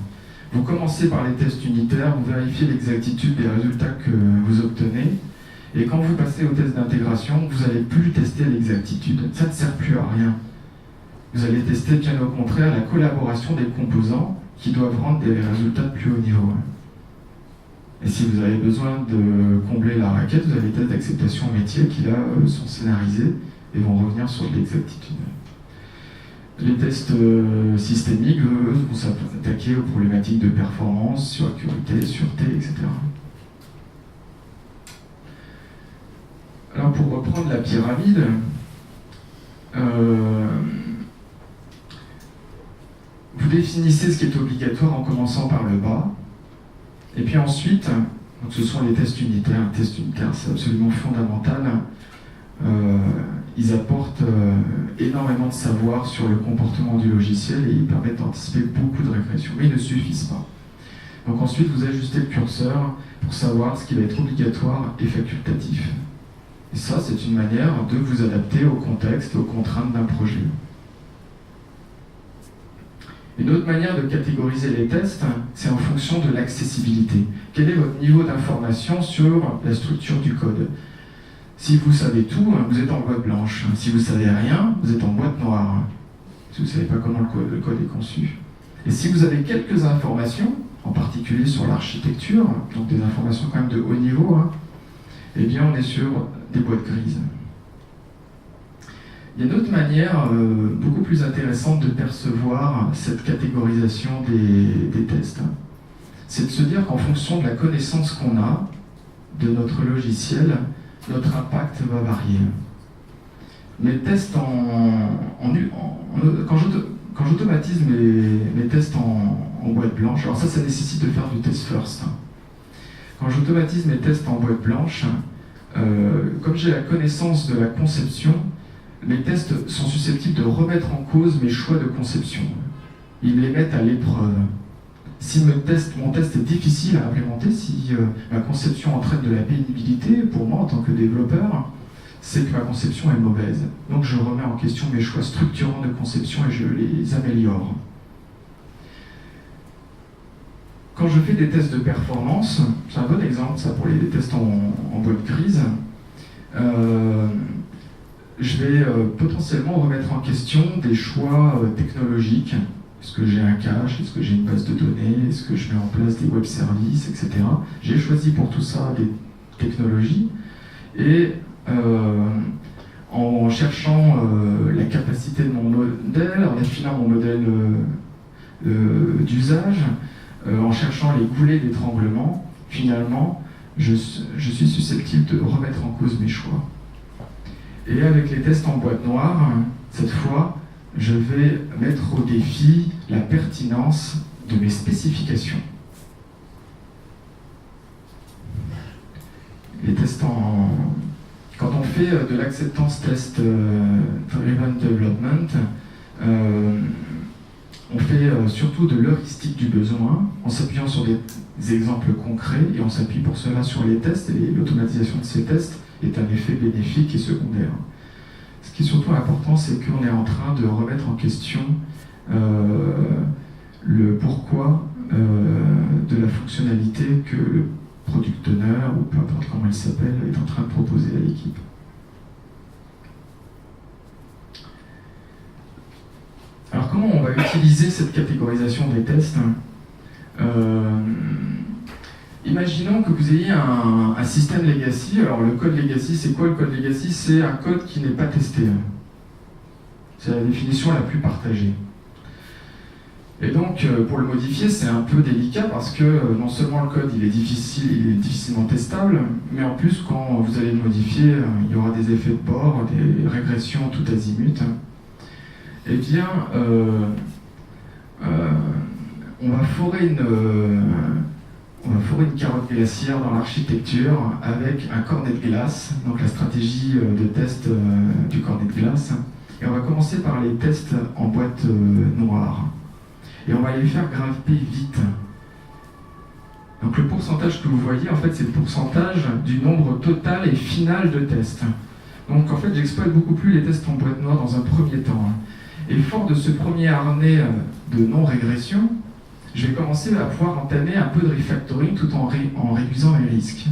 Vous commencez par les tests unitaires, vous vérifiez l'exactitude des résultats que vous obtenez, et quand vous passez au test d'intégration, vous n'allez plus tester l'exactitude. Ça ne sert plus à rien. Vous allez tester bien au contraire la collaboration des composants qui doivent rendre des résultats de plus haut niveau. Et si vous avez besoin de combler la raquette, vous avez des tests d'acceptation métier qui là sont scénarisés et vont revenir sur l'exactitude. Les tests systémiques, eux, vont s'attaquer s'attaquer aux problématiques de performance, sécurité, sûreté, etc. Alors pour reprendre la pyramide, vous définissez ce qui est obligatoire en commençant par le bas, et puis ensuite, donc ce sont les tests unitaires. Les tests unitaires, c'est absolument fondamental. Ils apportent énormément de savoir sur le comportement du logiciel et ils permettent d'anticiper beaucoup de régressions, mais ils ne suffisent pas. Donc ensuite, vous ajustez le curseur pour savoir ce qui va être obligatoire et facultatif. Et ça, c'est une manière de vous adapter au contexte et aux contraintes d'un projet. Une autre manière de catégoriser les tests, c'est en fonction de l'accessibilité. Quel est votre niveau d'information sur la structure du code? Si vous savez tout, vous êtes en boîte blanche. Si vous ne savez rien, vous êtes en boîte noire. Si vous ne savez pas comment le code est conçu. Et si vous avez quelques informations, en particulier sur l'architecture, donc des informations quand même de haut niveau, eh bien on est sur des boîtes grises. Il y a une autre manière beaucoup plus intéressante de percevoir cette catégorisation des tests. C'est de se dire qu'en fonction de la connaissance qu'on a de notre logiciel, notre impact va varier. Mes tests quand j'automatise mes tests en boîte blanche, alors ça nécessite de faire du test first. Quand j'automatise mes tests en boîte blanche, comme j'ai la connaissance de la conception, mes tests sont susceptibles de remettre en cause mes choix de conception. Ils me les mettent à l'épreuve. Si mon test est difficile à implémenter, si ma conception entraîne de la pénibilité, pour moi en tant que développeur, c'est que ma conception est mauvaise. Donc je remets en question mes choix structurants de conception et je les améliore. Quand je fais des tests de performance, c'est un bon exemple ça pour les tests en boîte grise, je vais potentiellement remettre en question des choix technologiques. Est-ce que j'ai un cache? Est-ce que j'ai une base de données? Est-ce que je mets en place des web services, etc. J'ai choisi pour tout ça des technologies et en cherchant la capacité de mon modèle, en affinant mon modèle d'usage, en cherchant les goulets d'étranglement, finalement, je suis susceptible de remettre en cause mes choix. Et avec les tests en boîte noire, cette fois, je vais mettre au défi la pertinence de mes spécifications. Les tests quand on fait de l'acceptance test driven development, on fait surtout de l'heuristique du besoin en s'appuyant sur des exemples concrets et on s'appuie pour cela sur les tests et l'automatisation de ces tests est un effet bénéfique et secondaire. Ce qui est surtout important, c'est qu'on est en train de remettre en question le pourquoi de la fonctionnalité que le product owner, ou peu importe comment il s'appelle, est en train de proposer à l'équipe. Alors comment on va utiliser cette catégorisation des tests? Imaginons que vous ayez un système legacy. Alors le code legacy, c'est quoi le code legacy? C'est un code qui n'est pas testé. C'est la définition la plus partagée. Et donc pour le modifier, c'est un peu délicat parce que non seulement le code il est difficilement testable, mais en plus quand vous allez le modifier, il y aura des effets de bord, des régressions tout azimut. Eh bien, on va forer une carotte glaciaire dans l'architecture avec un cornet de glace, donc la stratégie de test du cornet de glace. Et on va commencer par les tests en boîte noire. Et on va les faire grimper vite. Donc le pourcentage que vous voyez, en fait, c'est le pourcentage du nombre total et final de tests. Donc en fait, j'exploite beaucoup plus les tests en boîte noire dans un premier temps. Et fort de ce premier harnais de non-régression, je vais commencer à pouvoir entamer un peu de refactoring tout en réduisant les risques.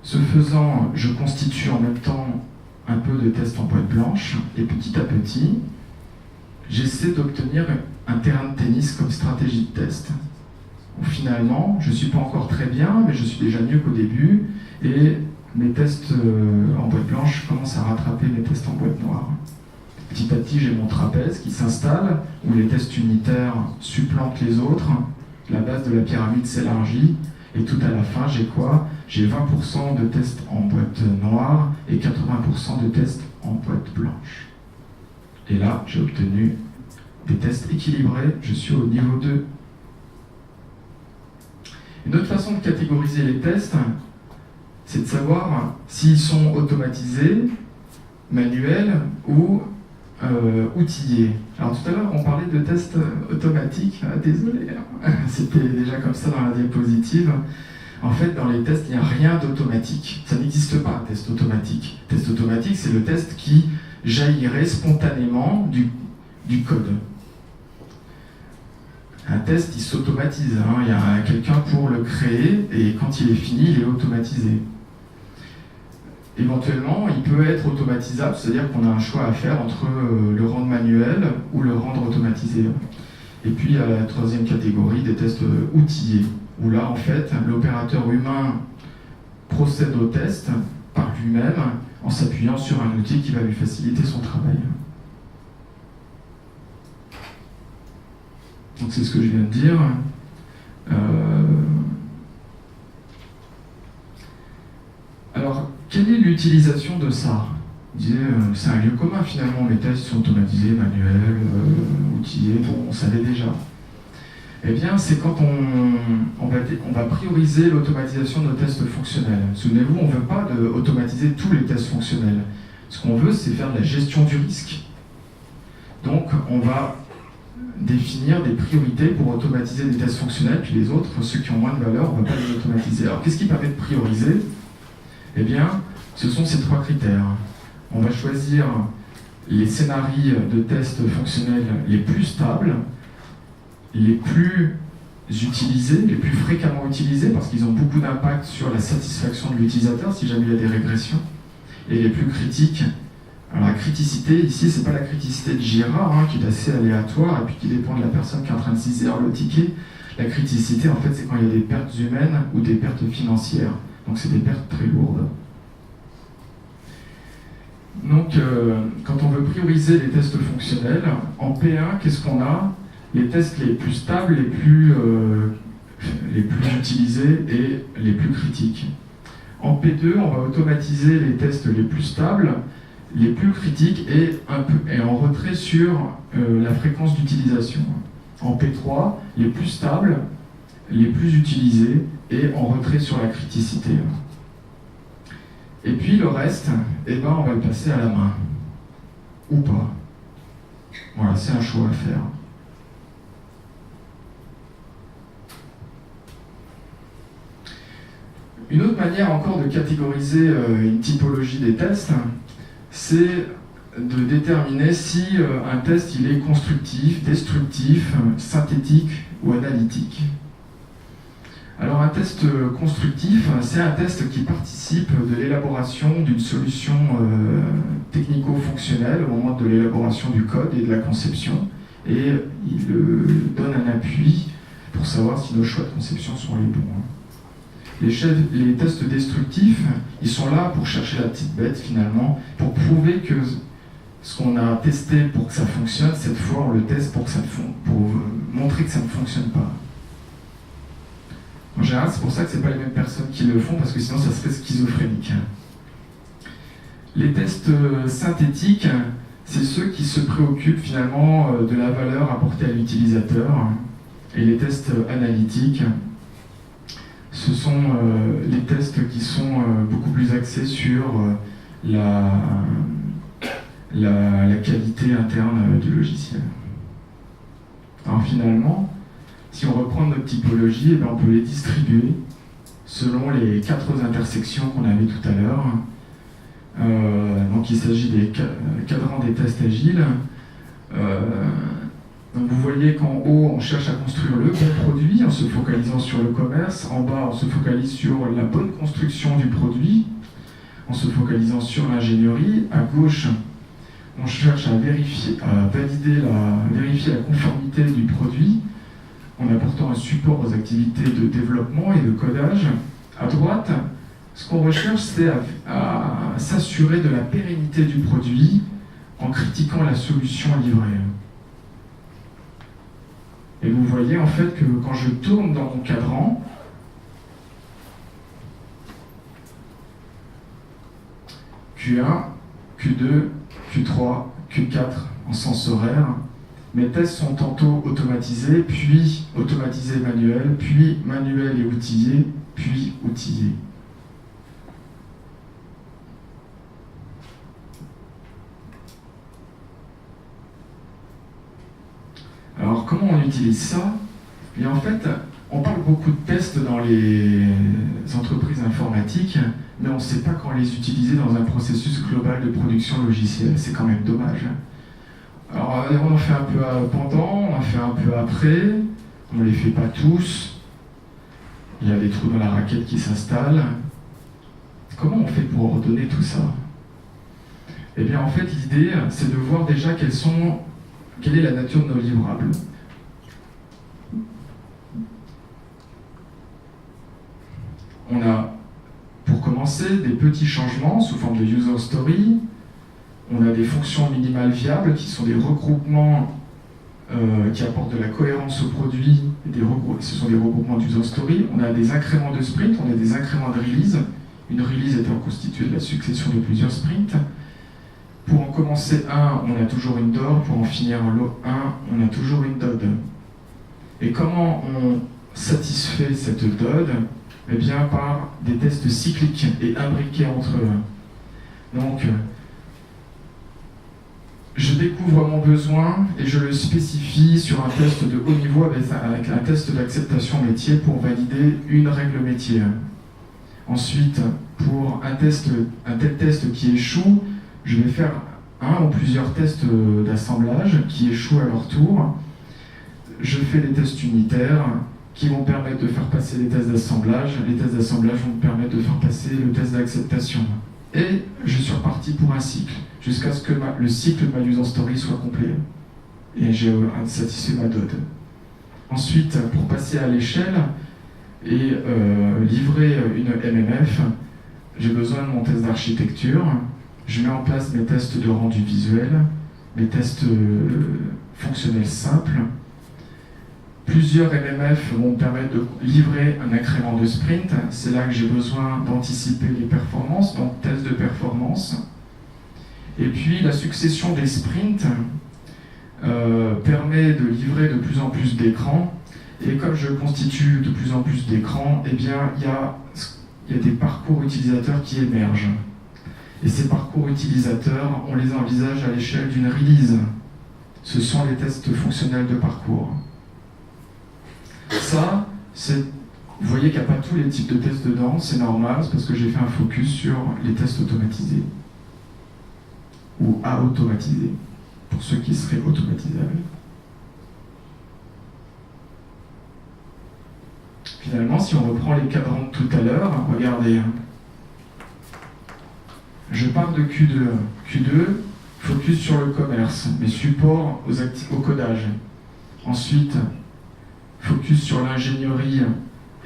Ce faisant, je constitue en même temps un peu de tests en boîte blanche, et petit à petit, j'essaie d'obtenir un terrain de tennis comme stratégie de test. Où finalement, je ne suis pas encore très bien, mais je suis déjà mieux qu'au début, et mes tests en boîte blanche commencent à rattraper mes tests en boîte noire. Petit à petit, j'ai mon trapèze qui s'installe, où les tests unitaires supplantent les autres, la base de la pyramide s'élargit, et tout à la fin, j'ai quoi? J'ai 20% de tests en boîte noire et 80% de tests en boîte blanche. Et là, j'ai obtenu des tests équilibrés, je suis au niveau 2. Une autre façon de catégoriser les tests, c'est de savoir s'ils sont automatisés, manuels ou outillés. Alors tout à l'heure, on parlait de tests automatiques. Ah, désolé, hein. C'était déjà comme ça dans la diapositive. En fait, dans les tests, il n'y a rien d'automatique. Ça n'existe pas, un test automatique. Test automatique, c'est le test qui jaillirait spontanément du code. Un test, il s'automatise. Hein. Il y a quelqu'un pour le créer, et quand il est fini, il est automatisé. Éventuellement, il peut être automatisable, c'est-à-dire qu'on a un choix à faire entre le rendre manuel ou le rendre automatisé. Et puis, il y a la troisième catégorie, des tests outillés, où là, en fait, l'opérateur humain procède au test par lui-même en s'appuyant sur un outil qui va lui faciliter son travail. Donc, c'est ce que je viens de dire. Alors, quelle est l'utilisation de ça? Je disais, c'est un lieu commun finalement, les tests sont automatisés, manuels, outillés, bon, on savait déjà. Eh bien, c'est quand on va prioriser l'automatisation de nos tests fonctionnels. Souvenez-vous, on ne veut pas automatiser tous les tests fonctionnels. Ce qu'on veut, c'est faire de la gestion du risque. Donc, on va définir des priorités pour automatiser des tests fonctionnels, puis les autres, ceux qui ont moins de valeur, on ne va pas les automatiser. Alors, qu'est-ce qui permet de prioriser? Eh bien, ce sont ces trois critères. On va choisir les scénarios de tests fonctionnels les plus stables, les plus utilisés, les plus fréquemment utilisés, parce qu'ils ont beaucoup d'impact sur la satisfaction de l'utilisateur, si jamais il y a des régressions, et les plus critiques. Alors la criticité, ici, c'est pas la criticité de Jira, hein, qui est assez aléatoire, et puis qui dépend de la personne qui est en train de saisir le ticket. La criticité, en fait, c'est quand il y a des pertes humaines ou des pertes financières. Donc c'est des pertes très lourdes. Donc quand on veut prioriser les tests fonctionnels, en P1, qu'est-ce qu'on a? Les tests les plus stables, les plus utilisés et les plus critiques. En P2, on va automatiser les tests les plus stables, les plus critiques et en retrait sur la fréquence d'utilisation. En P3, les plus stables, les plus utilisés et en retrait sur la criticité. Et puis le reste, eh ben, on va le passer à la main. Ou pas. Voilà, c'est un choix à faire. Une autre manière encore de catégoriser une typologie des tests, c'est de déterminer si un test il est constructif, destructif, synthétique ou analytique. Alors un test constructif, c'est un test qui participe de l'élaboration d'une solution technico-fonctionnelle au moment de l'élaboration du code et de la conception, et il donne un appui pour savoir si nos choix de conception sont les bons. Les tests destructifs, ils sont là pour chercher la petite bête finalement, pour prouver que ce qu'on a testé pour que ça fonctionne, cette fois on le teste pour montrer que ça ne fonctionne pas. En général, c'est pour ça que ce n'est pas les mêmes personnes qui le font, parce que sinon ça serait schizophrénique. Les tests synthétiques, c'est ceux qui se préoccupent finalement de la valeur apportée à l'utilisateur. Et les tests analytiques, ce sont les tests qui sont beaucoup plus axés sur la qualité interne du logiciel. Alors finalement, si on reprend notre typologie, eh bien on peut les distribuer selon les 4 intersections qu'on avait tout à l'heure. Donc il s'agit des cadrans des tests agiles. Donc vous voyez qu'en haut, on cherche à construire le bon produit en se focalisant sur le commerce. En bas, on se focalise sur la bonne construction du produit, en se focalisant sur l'ingénierie. À gauche, on cherche à vérifier la conformité du produit, en apportant un support aux activités de développement et de codage. À droite, ce qu'on recherche, c'est à s'assurer de la pérennité du produit en critiquant la solution livrée. Et vous voyez en fait que quand je tourne dans mon cadran, Q1, Q2, Q3, Q4 en sens horaire, mes tests sont tantôt automatisés, puis automatisés manuels, puis manuels et outillés, puis outillés. Alors comment on utilise ça? Et en fait, on parle beaucoup de tests dans les entreprises informatiques, mais on ne sait pas quand les utiliser dans un processus global de production logicielle. C'est quand même dommage. Alors on en fait un peu pendant, on en fait un peu après, on ne les fait pas tous. Il y a des trous dans la raquette qui s'installent. Comment on fait pour ordonner tout ça? Eh bien en fait l'idée c'est de voir déjà quelle est la nature de nos livrables. On a, pour commencer, des petits changements sous forme de user story. On a des fonctions minimales viables qui sont des regroupements qui apportent de la cohérence au produit. Ce sont des regroupements d'user story. On a des incréments de sprint, on a des incréments de release. Une release étant constituée de la succession de plusieurs sprints. Pour en commencer un, on a toujours une DOR. Pour en finir un, on a toujours une DOD. Et comment on satisfait cette DOD? Eh bien, par des tests cycliques et imbriqués entre eux. Donc, je découvre mon besoin et je le spécifie sur un test de haut niveau avec un test d'acceptation métier pour valider une règle métier. Ensuite, pour un tel test qui échoue, je vais faire un ou plusieurs tests d'assemblage qui échouent à leur tour. Je fais des tests unitaires qui vont permettre de faire passer les tests d'assemblage. Les tests d'assemblage vont me permettre de faire passer le test d'acceptation. Et je suis reparti pour un cycle, jusqu'à ce que le cycle de ma user story soit complet. Et j'ai satisfait ma DOD. Ensuite, pour passer à l'échelle et livrer une MMF, j'ai besoin de mon test d'architecture. Je mets en place mes tests de rendu visuel, mes tests fonctionnels simples. Plusieurs MMF vont me permettre de livrer un incrément de sprint. C'est là que j'ai besoin d'anticiper les performances, donc test de performance. Et puis la succession des sprints permet de livrer de plus en plus d'écrans. Et comme je constitue de plus en plus d'écrans, eh bien, il y a des parcours utilisateurs qui émergent. Et ces parcours utilisateurs, on les envisage à l'échelle d'une release. Ce sont les tests fonctionnels de parcours. Ça, vous voyez qu'il n'y a pas tous les types de tests dedans, c'est normal, c'est parce que j'ai fait un focus sur les tests automatisés. Ou à automatiser, pour ceux qui seraient automatisables. Finalement, si on reprend les cadrans de tout à l'heure, regardez. Je pars de Q2. Q2, focus sur le commerce, mes supports au codage. Ensuite, focus sur l'ingénierie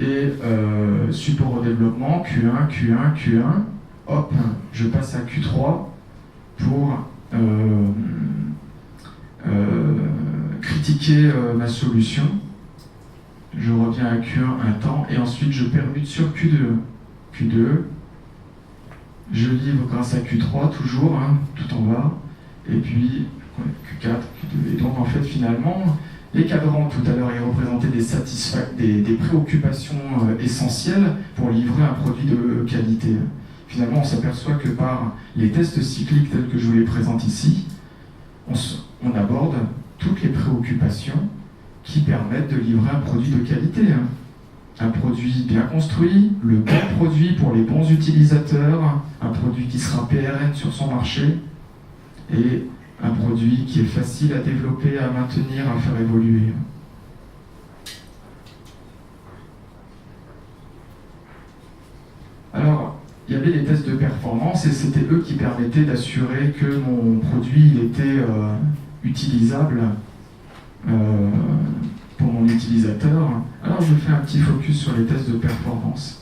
et support au développement, Q1, Q1, Q1. Hop, je passe à Q3 pour critiquer ma solution. Je reviens à Q1 un temps et ensuite je permute sur Q2. Q2, je livre grâce à Q3 toujours, tout en bas, et puis Q4, Q2. Et donc en fait finalement, les cadrans tout à l'heure ils représentaient des préoccupations essentielles pour livrer un produit de qualité. Finalement on s'aperçoit que par les tests cycliques tels que je vous les présente ici, on aborde toutes les préoccupations qui permettent de livrer un produit de qualité. Un produit bien construit, le bon produit pour les bons utilisateurs, un produit qui sera PRN sur son marché, et un produit qui est facile à développer, à maintenir, à faire évoluer. Alors, il y avait les tests de performance et c'était eux qui permettaient d'assurer que mon produit il était utilisable pour mon utilisateur. Alors je fais un petit focus sur les tests de performance.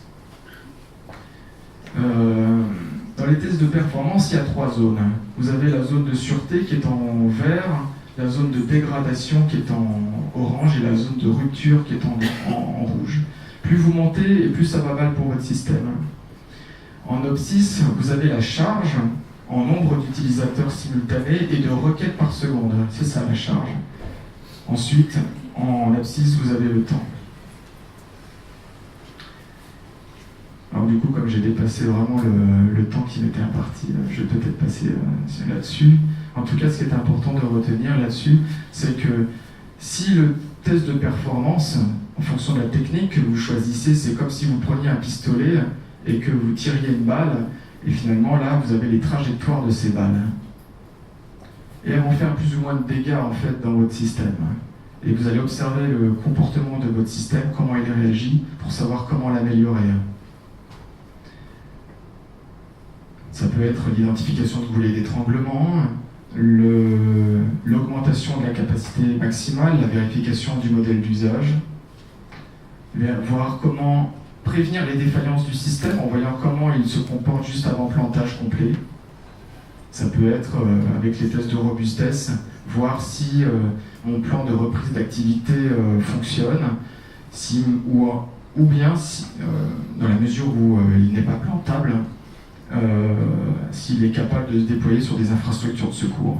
Dans les tests de performance, il y a 3 zones. Vous avez la zone de sûreté qui est en vert, la zone de dégradation qui est en orange et la zone de rupture qui est en rouge. Plus vous montez et plus ça va mal pour votre système. En OP6, vous avez la charge en nombre d'utilisateurs simultanés et de requêtes par seconde. C'est ça la charge. Ensuite, en OP6, vous avez le temps. Alors du coup, comme j'ai dépassé vraiment le temps qui m'était imparti, je vais peut-être passer là-dessus. En tout cas, ce qui est important de retenir là-dessus, c'est que si le test de performance, en fonction de la technique que vous choisissez, c'est comme si vous preniez un pistolet et que vous tiriez une balle, et finalement là, vous avez les trajectoires de ces balles. Et elles vont faire plus ou moins de dégâts en fait dans votre système. Et vous allez observer le comportement de votre système, comment il réagit, pour savoir comment l'améliorer. Ça peut être l'identification de boulets d'étranglement, l'augmentation de la capacité maximale, la vérification du modèle d'usage, voir comment prévenir les défaillances du système en voyant comment il se comporte juste avant plantage complet. Ça peut être, avec les tests de robustesse, voir si mon plan de reprise d'activité fonctionne, ou bien, si, dans la mesure où il n'est pas plantable, s'il est capable de se déployer sur des infrastructures de secours.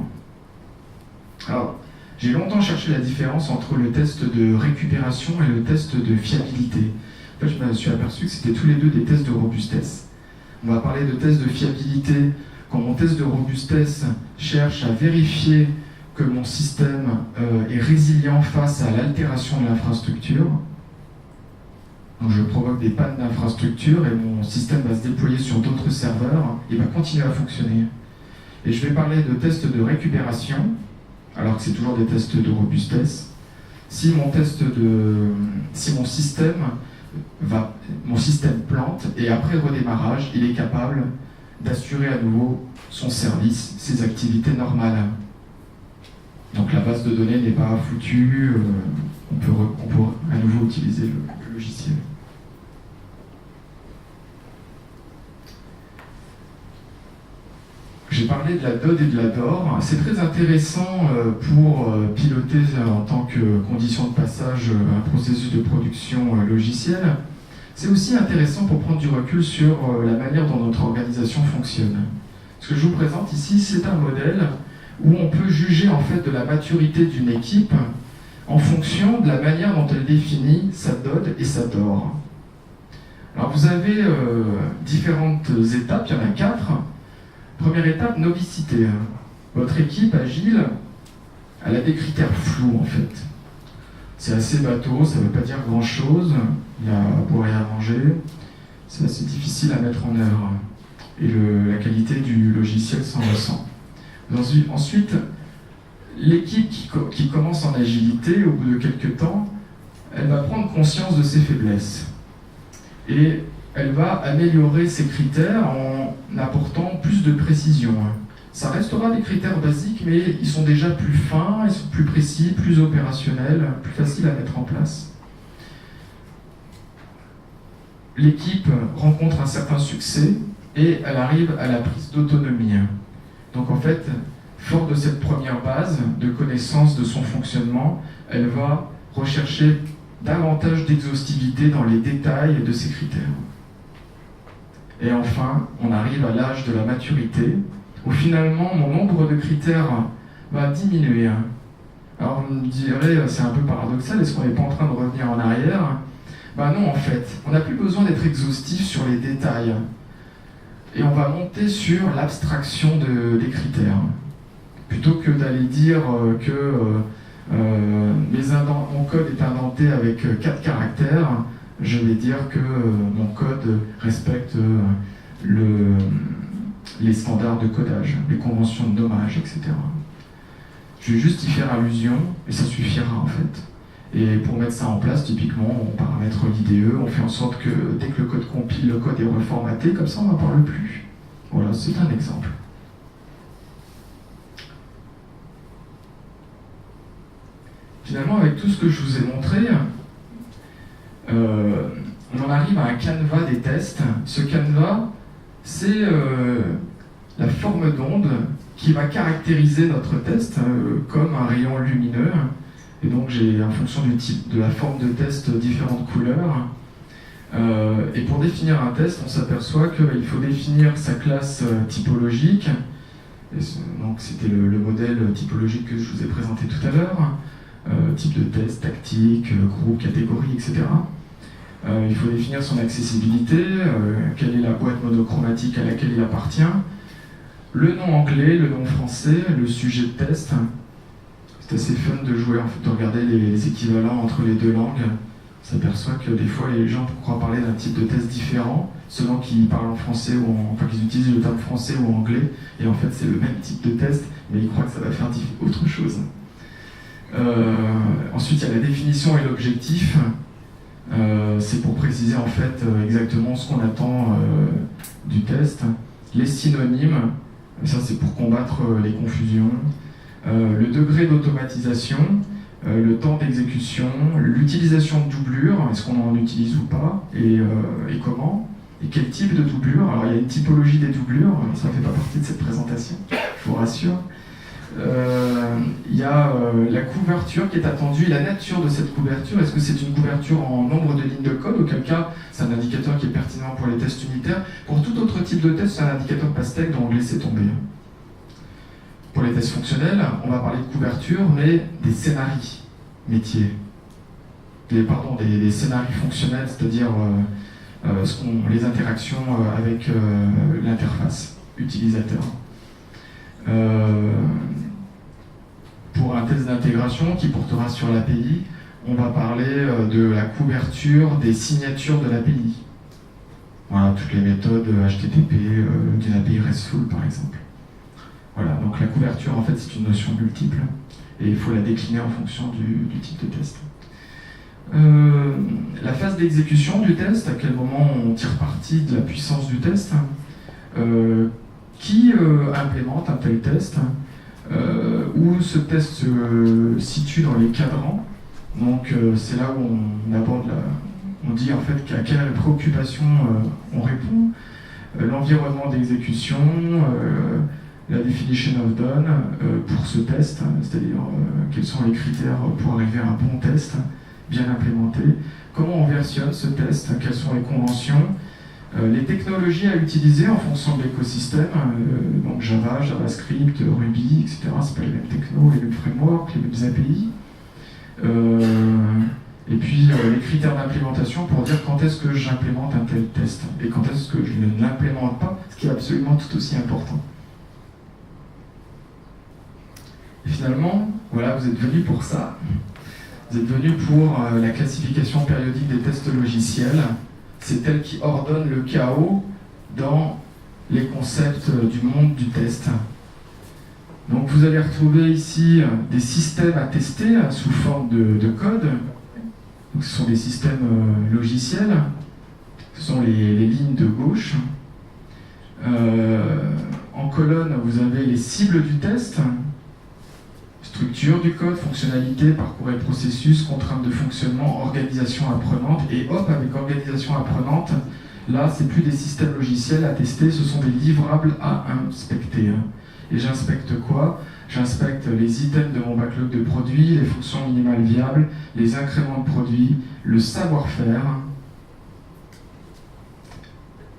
Alors, j'ai longtemps cherché la différence entre le test de récupération et le test de fiabilité. En fait, je me suis aperçu que c'était tous les deux des tests de robustesse. On va parler de test de fiabilité quand mon test de robustesse cherche à vérifier que mon système est résilient face à l'altération de l'infrastructure. Donc je provoque des pannes d'infrastructure et mon système va se déployer sur d'autres serveurs et va continuer à fonctionner. Et je vais parler de tests de récupération, alors que c'est toujours des tests de robustesse. Si mon système plante et après redémarrage, il est capable d'assurer à nouveau son service, ses activités normales. Donc la base de données n'est pas foutue, on peut à nouveau utiliser le logiciel. J'ai parlé de la DOD et de la DOR. C'est très intéressant pour piloter en tant que condition de passage un processus de production logicielle. C'est aussi intéressant pour prendre du recul sur la manière dont notre organisation fonctionne. Ce que je vous présente ici, c'est un modèle où on peut juger en fait de la maturité d'une équipe en fonction de la manière dont elle définit sa DOD et sa DOR. Alors vous avez différentes étapes, il y en a 4. Première étape, novicité. Votre équipe agile, elle a des critères flous en fait. C'est assez bateau, ça ne veut pas dire grand chose, il y a à boire et à manger, c'est assez difficile à mettre en œuvre. Et la qualité du logiciel s'en ressent. Ensuite, l'équipe qui commence en agilité, au bout de quelques temps, elle va prendre conscience de ses faiblesses. Et elle va améliorer ses critères en apportant plus de précision. Ça restera des critères basiques, mais ils sont déjà plus fins, ils sont plus précis, plus opérationnels, plus faciles à mettre en place. L'équipe rencontre un certain succès et elle arrive à la prise d'autonomie. Donc en fait, fort de cette première base de connaissance de son fonctionnement, elle va rechercher davantage d'exhaustivité dans les détails de ses critères. Et enfin, on arrive à l'âge de la maturité, où finalement mon nombre de critères va diminuer. Alors on me dirait, c'est un peu paradoxal, est-ce qu'on n'est pas en train de revenir en arrière? Ben non, en fait, on n'a plus besoin d'être exhaustif sur les détails. Et on va monter sur l'abstraction des critères. Plutôt que d'aller dire que mon code est indenté avec 4 caractères, je vais dire que mon code respecte les standards de codage, les conventions de nommage, etc. Je vais juste y faire allusion et ça suffira en fait. Et pour mettre ça en place, typiquement, on paramètre l'IDE, on fait en sorte que dès que le code compile, le code est reformaté, comme ça on n'en parle plus. Voilà, c'est un exemple. Finalement, avec tout ce que je vous ai montré, on en arrive à un canevas des tests. Ce canevas, c'est la forme d'onde qui va caractériser notre test comme un rayon lumineux. Et donc j'ai, en fonction du type, de la forme de test, différentes couleurs. Et pour définir un test, on s'aperçoit qu'il faut définir sa classe typologique. Donc c'était le modèle typologique que je vous ai présenté tout à l'heure. Type de test, tactique, groupe, catégorie, etc. Il faut définir son accessibilité, quelle est la boîte monochromatique à laquelle il appartient, le nom anglais, le nom français, le sujet de test. C'est assez fun de jouer, en fait, de regarder les équivalents entre les deux langues. On s'aperçoit que des fois les gens croient parler d'un type de test différent selon qu'ils parlent en français enfin qu'ils utilisent le terme français ou anglais, et en fait c'est le même type de test, mais ils croient que ça va faire autre chose. Ensuite il y a la définition et l'objectif. C'est pour préciser en fait exactement ce qu'on attend du test. Les synonymes, ça c'est pour combattre les confusions. Le degré d'automatisation, le temps d'exécution, l'utilisation de doublures, est-ce qu'on en utilise ou pas, et comment, et quel type de doublure. Alors il y a une typologie des doublures, ça ne fait pas partie de cette présentation, je vous rassure. Il y a la couverture qui est attendue, et la nature de cette couverture. Est-ce que c'est une couverture en nombre de lignes de code, auquel cas c'est un indicateur qui est pertinent pour les tests unitaires. Pour tout autre type de test, c'est un indicateur pastèque dont on laissait tomber. Pour les tests fonctionnels, on va parler de couverture, mais des scénarios métiers. Des scénarios fonctionnels, c'est-à-dire les interactions avec l'interface utilisateur. Pour un test d'intégration qui portera sur l'API, on va parler de la couverture des signatures de l'API. Voilà, toutes les méthodes HTTP d'une API RESTful par exemple. Voilà, donc la couverture en fait c'est une notion multiple et il faut la décliner en fonction du type de test. La phase d'exécution du test, à quel moment on tire parti de la puissance du test, qui implémente un tel test, où ce test se situe dans les cadrans. Donc c'est là où on aborde on dit en fait à quelle préoccupation on répond, l'environnement d'exécution, la definition of done pour ce test, c'est-à-dire quels sont les critères pour arriver à un bon test bien implémenté, comment on versionne ce test, quelles sont les conventions, les technologies à utiliser en fonction de l'écosystème, donc Java, JavaScript, Ruby, etc. C'est pas les mêmes technos, les mêmes frameworks, les mêmes API. Et puis les critères d'implémentation pour dire quand est-ce que j'implémente un tel test et quand est-ce que je ne l'implémente pas, ce qui est absolument tout aussi important. Et finalement, voilà, vous êtes venus pour ça. Vous êtes venus pour la classification périodique des tests logiciels. C'est elle qui ordonne le chaos dans les concepts du monde du test. Donc vous allez retrouver ici des systèmes à tester sous forme de code. Donc, ce sont des systèmes logiciels. Ce sont les lignes de gauche. En colonne, vous avez les cibles du test. Structure du code, fonctionnalité, parcours et processus, contraintes de fonctionnement, organisation apprenante. Et hop, avec organisation apprenante, là, c'est plus des systèmes logiciels à tester, ce sont des livrables à inspecter. Et j'inspecte quoi? J'inspecte les items de mon backlog de produits, les fonctions minimales viables, les incréments de produits, le savoir-faire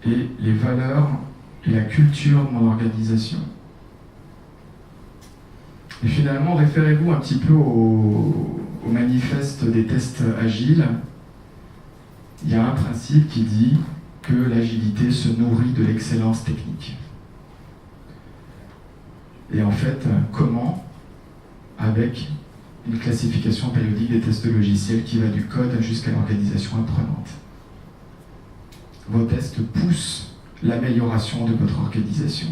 et les valeurs et la culture de mon organisation. Et finalement, référez-vous un petit peu au manifeste des tests agiles. Il y a un principe qui dit que l'agilité se nourrit de l'excellence technique. Et en fait, comment? Avec une classification périodique des tests logiciels qui va du code jusqu'à l'organisation apprenante. Vos tests poussent l'amélioration de votre organisation.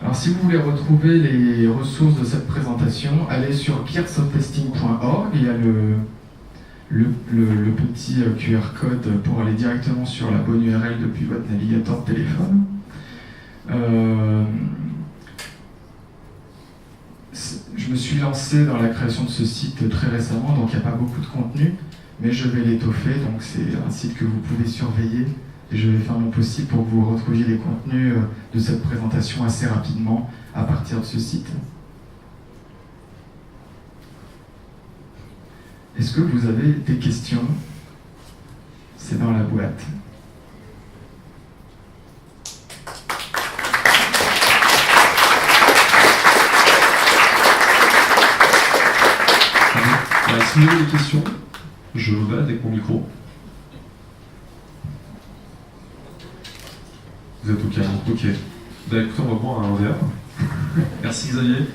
Alors si vous voulez retrouver les ressources de cette présentation, allez sur gearsoftesting.org, il y a le petit QR code pour aller directement sur la bonne URL depuis votre navigateur de téléphone. je me suis lancé dans la création de ce site très récemment, donc il n'y a pas beaucoup de contenu, mais je vais l'étoffer, donc c'est un site que vous pouvez surveiller, et je vais faire mon possible pour que vous retrouviez les contenus de cette présentation assez rapidement à partir de ce site. Est-ce que vous avez des questions? C'est dans la boîte. Si vous avez des questions, je me balade avec mon micro. Vous êtes OK? OK. Bah écoutez, on va boire un verre. Merci Xavier.